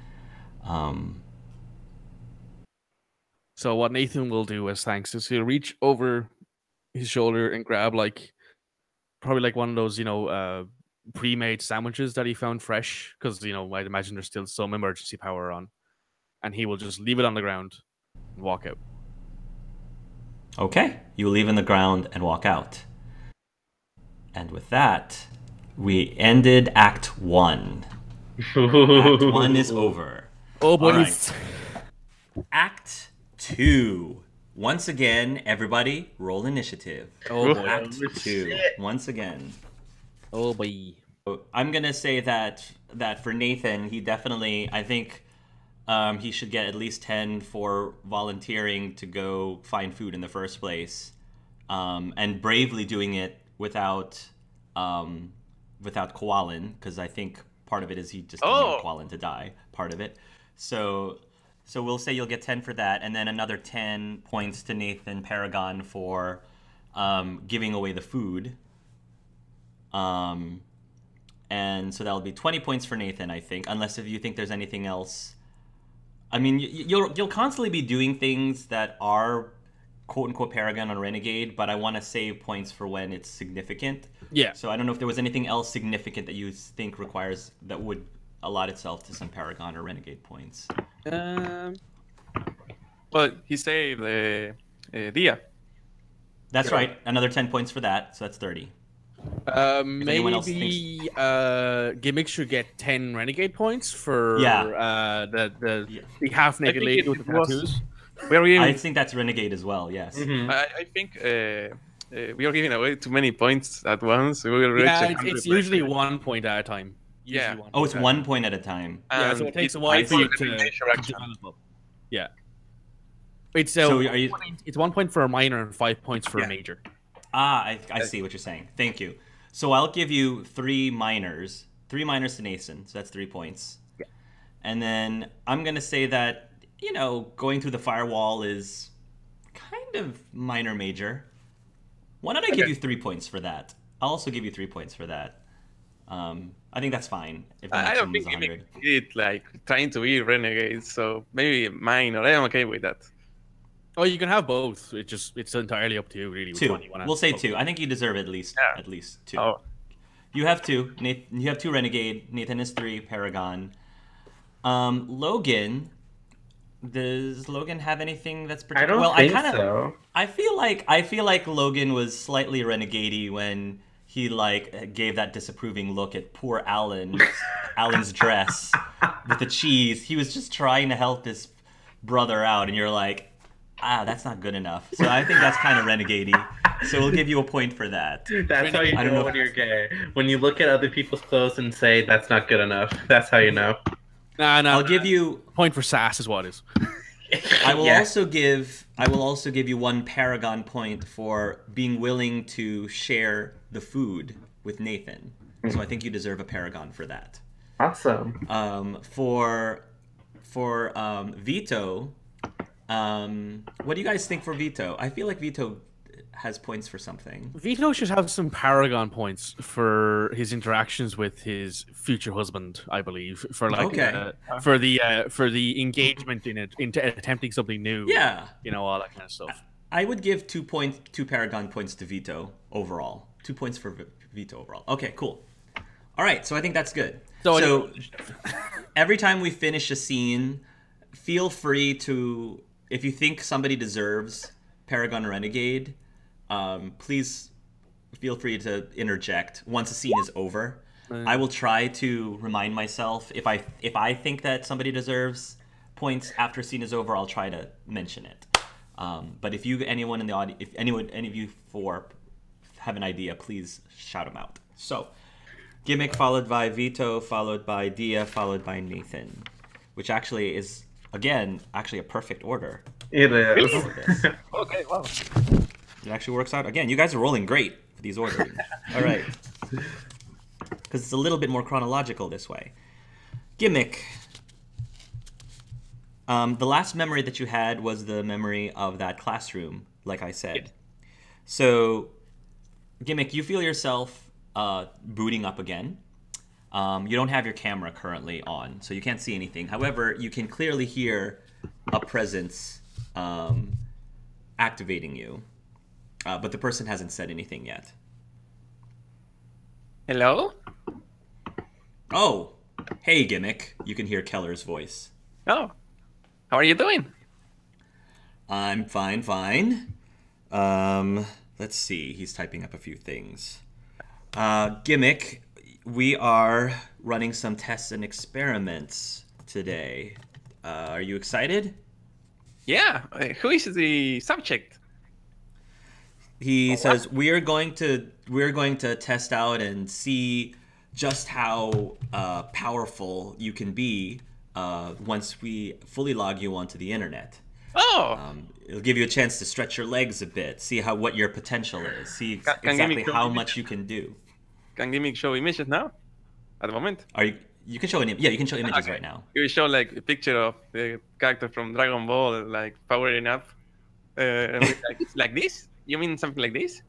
So what Nathan will do as thanks is he'll reach over his shoulder and grab probably like one of those, pre-made sandwiches that he found fresh, because, I'd imagine there's still some emergency power on. And he will just leave it on the ground and walk out. Okay, you leave in the ground and walk out. And with that, we ended Act 1. Act 1 is over. Oh, boys. Right. Act 2. Once again, everybody, roll initiative. Oh, boy. Act 2. Once again. Oh, boy. I'm going to say that for Nathan, he definitely, I think... he should get at least 10 for volunteering to go find food in the first place, and bravely doing it without Koalin, because I think part of it is he just didn't want Koalin to die. Part of it. So we'll say you'll get 10 for that, and then another 10 points to Nathan Paragon for giving away the food. And so that'll be 20 points for Nathan, I think, unless if you think there's anything else. I mean, you'll constantly be doing things that are quote-unquote Paragon on Renegade, but I want to save points for when it's significant. Yeah. So I don't know if there was anything else significant that you think that would allot itself to some Paragon or Renegade points. Well, he saved Dia. That's right. Another 10 points for that, so that's 30. Maybe Gimmicks should get 10 Renegade points for the half naked lady with the tattoos. I think that's Renegade as well, yes. Mm-hmm. I think we are giving away too many points at once. We will reach it's usually 1 point at a time. Yeah. It's 1 point at a time. Yeah, so it takes a while for you to develop. Yeah. It's 1 point for a minor and 5 points for a major. I see what you're saying. Thank you. So I'll give you 3 minors. 3 minors to Nathan, so that's 3 points. Yeah. And then I'm going to say that, going through the firewall is kind of minor major. Why don't I give you 3 points for that? I'll also give you 3 points for that. I think that's fine. If I don't think it like trying to be renegade, so maybe minor. I am okay with that. Oh, you can have both. It's entirely up to you, really. 2. We'll say 2. I think you deserve at least 2. Oh. You have 2. Nathan, you have 2 Renegade. Nathan is 3 Paragon. Logan, does Logan have anything that's particular? I don't think so. I feel like Logan was slightly renegade-y when he gave that disapproving look at poor Alan's dress with the cheese. He was just trying to help his brother out, and you're like, that's not good enough. So I think that's kind of renegade-y. So we'll give you a point for that. That's how you know when you're gay. When you look at other people's clothes and say, that's not good enough. That's how you know. No. I'll give you a point for sass is what it is. I will also give you 1 Paragon point for being willing to share the food with Nathan. So I think you deserve a Paragon for that. Awesome. For Vito, what do you guys think for Vito? I feel like Vito has points for something. Vito should have some Paragon points for his interactions with his future husband, I believe, for for the engagement into attempting something new. Yeah, all that kind of stuff. I would give 2 Paragon points to Vito overall. 2 points for Vito overall. Okay, cool. All right, so I think that's good. So every time we finish a scene, feel free to, if you think somebody deserves Paragon Renegade, please feel free to interject once a scene is over. I will try to remind myself if I think that somebody deserves points after a scene is over, I'll try to mention it. But if anyone in the audience, if any of you four have an idea, please shout them out. So, Gimmick followed by Vito, followed by Dia, followed by Nathan, which actually is, again, actually a perfect order. It is. Okay, wow. It actually works out. Again, you guys are rolling great for these orders. All right. Because it's a little bit more chronological this way. Gimmick. The last memory that you had was the memory of that classroom, like I said. Yes. So, Gimmick, you feel yourself booting up again. You don't have your camera currently on, so you can't see anything. However, you can clearly hear a presence activating you. But the person hasn't said anything yet. Hello? Oh, hey, Gimmick. You can hear Keller's voice. Oh, how are you doing? I'm fine. Let's see. He's typing up a few things. Gimmick, we are running some tests and experiments today. Are you excited? Yeah, who is the subject? He says we're going to test out and see just how powerful you can be once we fully log you onto the internet. Oh, It'll give you a chance to stretch your legs a bit, see what your potential is, see Can exactly Gimmick how show much you can do. can Gimmick show images now? At the moment? You can show you can show images Okay. right now. You show like a picture of the character from Dragon Ball, like powering up, with, like this. You mean something like this?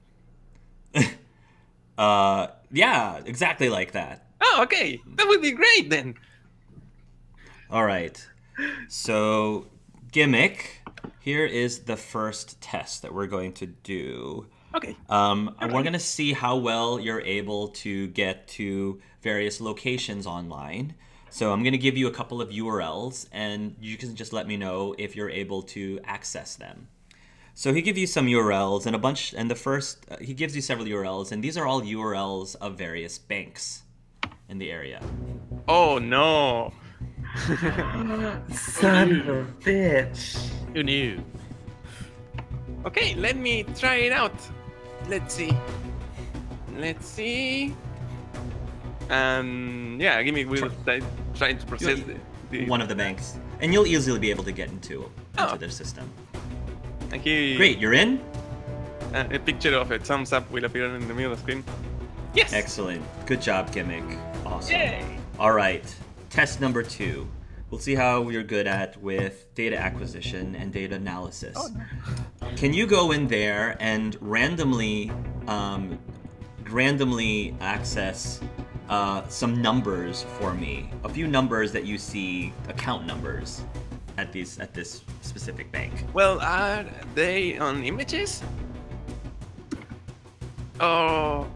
Yeah, exactly like that. Oh, okay, that would be great then. All right. So, Gimmick, here is the first test that we're going to do. Okay. We're going to see how well you're able to get to various locations online. So I'm going to give you a couple of URLs, and you can just let me know if you're able to access them. So he gives you some URLs and a bunch, and the first, he gives you several URLs, and these are all URLs of various banks in the area. Oh no. Son of a bitch. Who knew? Okay, let me try it out. Let's see. Yeah, Gimmick will try to process the One of the banks. And you'll easily be able to get into Oh. their system. And he Great, you're in? a picture of a thumbs up will appear in the middle of the screen. Yes. Excellent. Good job, Gimmick. Awesome. Yay. All right. Test number 2. We'll see how you're good at with data acquisition and data analysis. Oh, no. Can you go in there and randomly access some numbers for me? A few numbers that you see, account numbers, at this specific bank. Well, are they on images? Oh,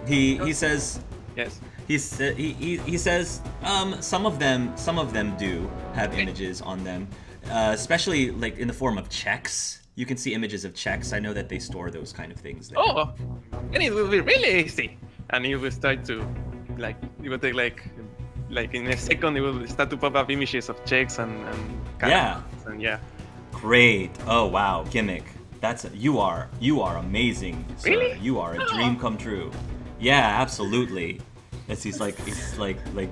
He says. yes. He says some of them do have images on them, especially like in the form of checks. You can see images of checks. I know that they store those kind of things there. Oh, and it will be really easy. And it will start to, like, it will take like in a second, it will start to pop up images of checks and Yeah. characters, and yeah. Great. Oh wow, Gimmick. You are amazing, sir. Really? You are a dream come true. Yeah, absolutely. He's like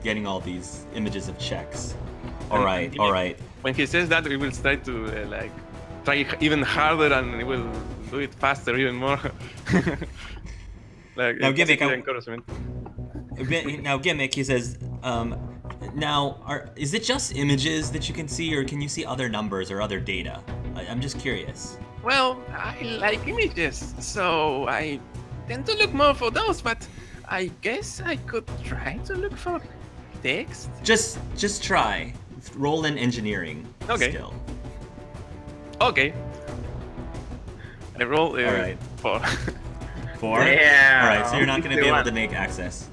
getting all these images of checks. All right. When he says that, we will start to try even harder, and we will do it faster, even more. Now, Gimmick, encouragement. Now, Gimmick, he says, is it just images that you can see, or can you see other numbers or other data? I'm just curious. Well, I like images, so I tend to look more for those, but I guess I could try to look for text. Just try. Roll an engineering Okay. skill. Okay. I roll All right. 4. 4? Yeah. All right, so you're not going to be able to 51. make access.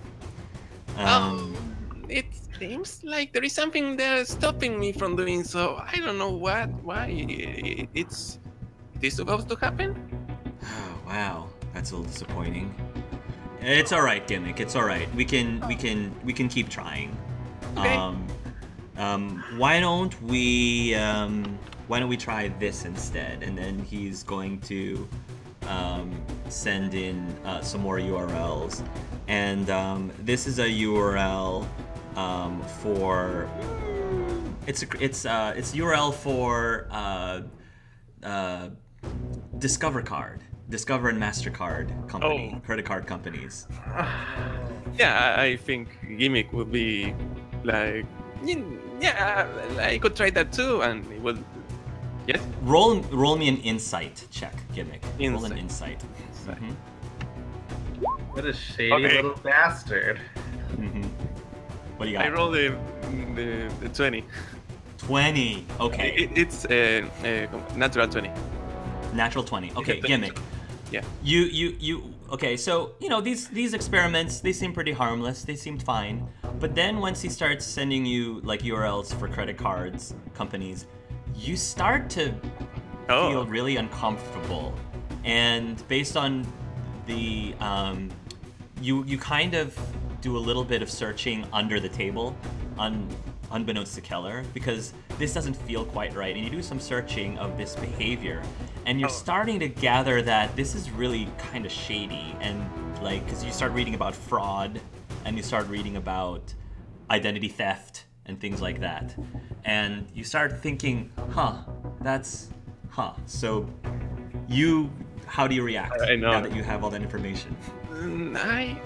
It seems like there is something there stopping me from doing so. I don't know why it is supposed to happen. Oh, wow, that's a little disappointing. It's all right, Gimmick. It's all right. We can keep trying. Okay. Why don't we why don't we try this instead? And then he's going to send in some more URLs. And this is a URL for it's URL for Discover and MasterCard company, credit card companies. Yeah, I think Gimmick would be like, yeah, I could try that too, and it would. Yes. Roll me an insight check, Gimmick. Roll an Insight. insight. Mhm. What a shady little bastard. What do you got? I rolled the 20. 20. Okay. It's natural 20. Natural 20. Okay, Gimmick. Yeah. You. Okay, so these experiments, they seem pretty harmless. They seemed fine, but then once he starts sending you like URLs for credit cards companies, you start to feel really uncomfortable. And based on the you kind of do a little bit of searching under the table, unbeknownst to Keller, because this doesn't feel quite right. And you do some searching of this behavior, and you're starting to gather that this is really kind of shady. And like, because you start reading about fraud, and you start reading about identity theft and things like that, and you start thinking, so how do you react now that you have all that information? I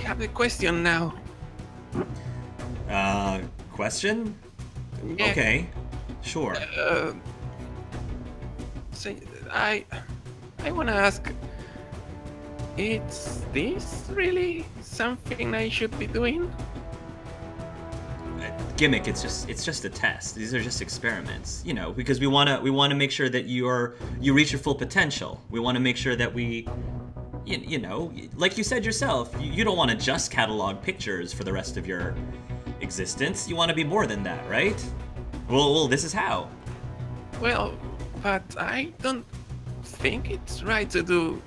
have a question now. Question? Yeah. Okay, sure. So I want to ask, is this really something I should be doing? Gimmick, it's just a test. These are just experiments, because we want to make sure that you reach your full potential. We want to make sure that we, like you said yourself, you don't want to just catalog pictures for the rest of your existence. You want to be more than that, right? Well, this is how. Well, but I don't think it's right to do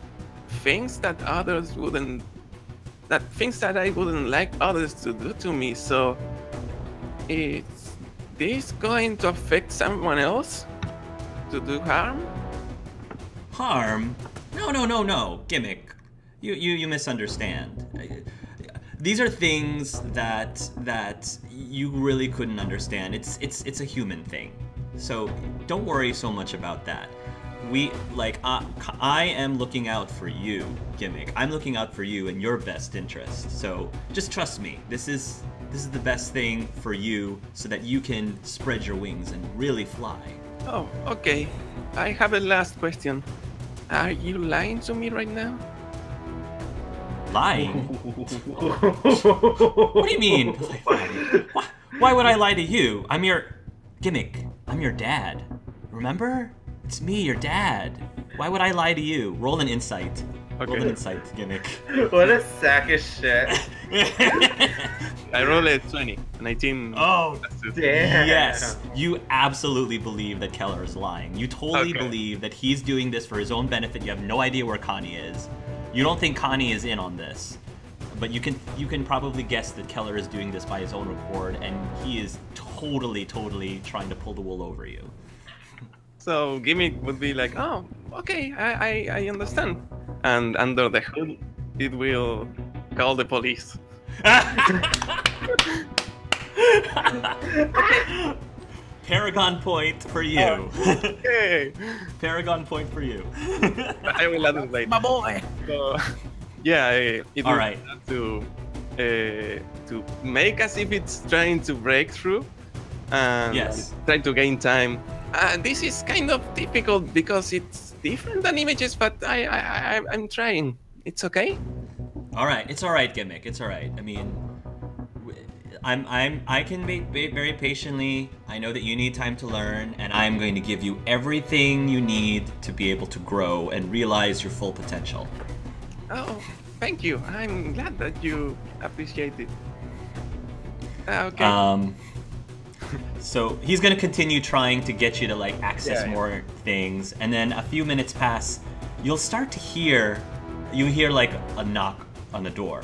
things that things that I wouldn't like others to do to me. So, is this going to affect someone else to do harm? Harm? No, Gimmick. You misunderstand. These are things that you really couldn't understand. It's a human thing. So don't worry so much about that. I am looking out for you, Gimmick. I'm looking out for you in your best interest. So just trust me. This is the best thing for you, so that you can spread your wings and really fly. Oh, okay. I have a last question. Are you lying to me right now? Lying? What do you mean? Why would I lie to you? I'm your Gimmick. I'm your dad. Remember? It's me, your dad. Why would I lie to you? Roll an insight. Okay. Roll an insight, Gimmick. What a sack of shit. I rolled a 20. 19. Oh, damn. yes. You absolutely believe that Keller is lying. You totally Okay. believe that he's doing this for his own benefit. You have no idea where Connie is. You don't think Connie is in on this. But you can probably guess that Keller is doing this by his own accord, and he is totally trying to pull the wool over you. So Gimmick would be like, oh, okay, I understand. And under the hood, it will call the police. Paragon point for you. Okay. Paragon point for you. I will add it later. My boy. So, yeah, it All will right. to make as if it's trying to break through and Yes. try to gain time. This is kind of difficult because it's different than images, but I'm trying. It's okay. All right, it's all right, Gimmick. It's all right. I mean, I can wait very patiently. I know that you need time to learn, and I'm going to give you everything you need to be able to grow and realize your full potential. Oh, thank you. I'm glad that you appreciate it. Okay. So he's gonna continue trying to get you to like access more things, and then a few minutes pass. You'll start to hear like a knock on the door.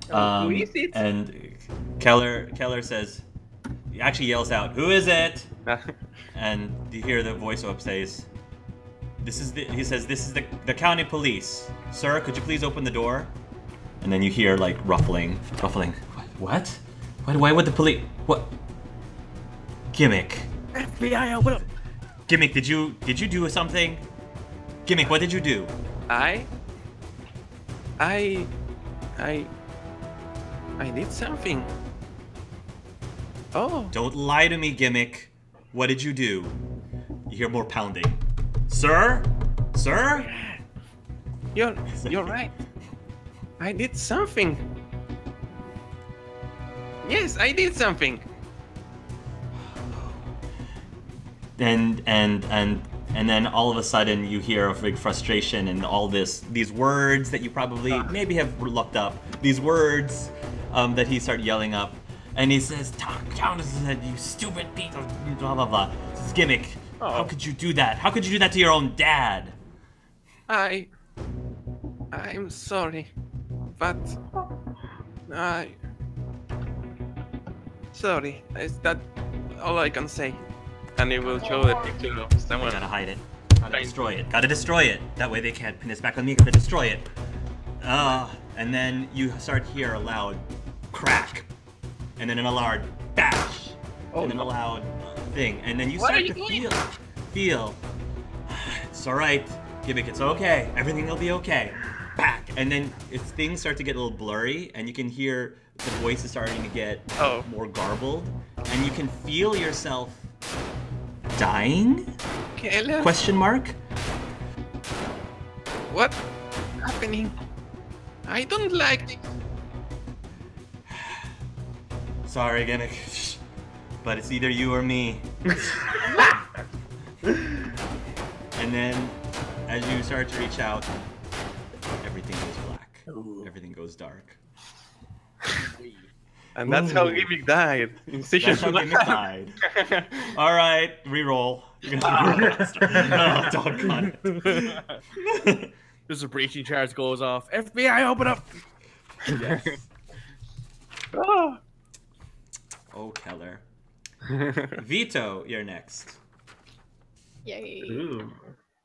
Who is it? And Keller says, he actually yells out, "Who is it?" And you hear the voiceover says, "This is the," he says, "This is the county police. Sir, could you please open the door?" And then you hear like ruffling. What? Why would the police? What? Gimmick. FBI, open up. Gimmick, did you do something? Gimmick, what did you do? I did something. Oh, Don't lie to me, Gimmick. What did you do? You hear more pounding. Sir? Sir? you're right. I did something. Yes, I did something. And then all of a sudden you hear a big frustration and all these words that you probably maybe have looked up. These words that he started yelling up. And he says, "Countess said, you stupid piece of blah blah blah." This is Gimmick. How could you do that? How could you do that to your own dad? I'm sorry, but sorry. Is that all I can say? And it will show the picture of someone. Gotta hide it. Gotta destroy it. Gotta destroy it. That way they can't pin this back on me. Gotta destroy it. And then you start to hear a loud crack, and then a loud bash, and then a loud thing, and then you start to feel. It's all right, Gimmick. It's okay. Everything will be okay. Back, and then things start to get a little blurry, and you can hear the voice is starting to get more garbled, and you can feel yourself dying? Caleb? Question mark? What happening? I don't like this. Sorry, Gimmick, but it's either you or me. And then, as you start to reach out, everything goes black. Everything goes dark. And that's how Gimmick died. In session That's how Gimmick died. All right, re-roll. You're gonna oh, doggone it. There's a breaching charge goes off. FBI, open up. Yes. Oh. Oh, Keller. Vito, you're next. Yay. Ooh.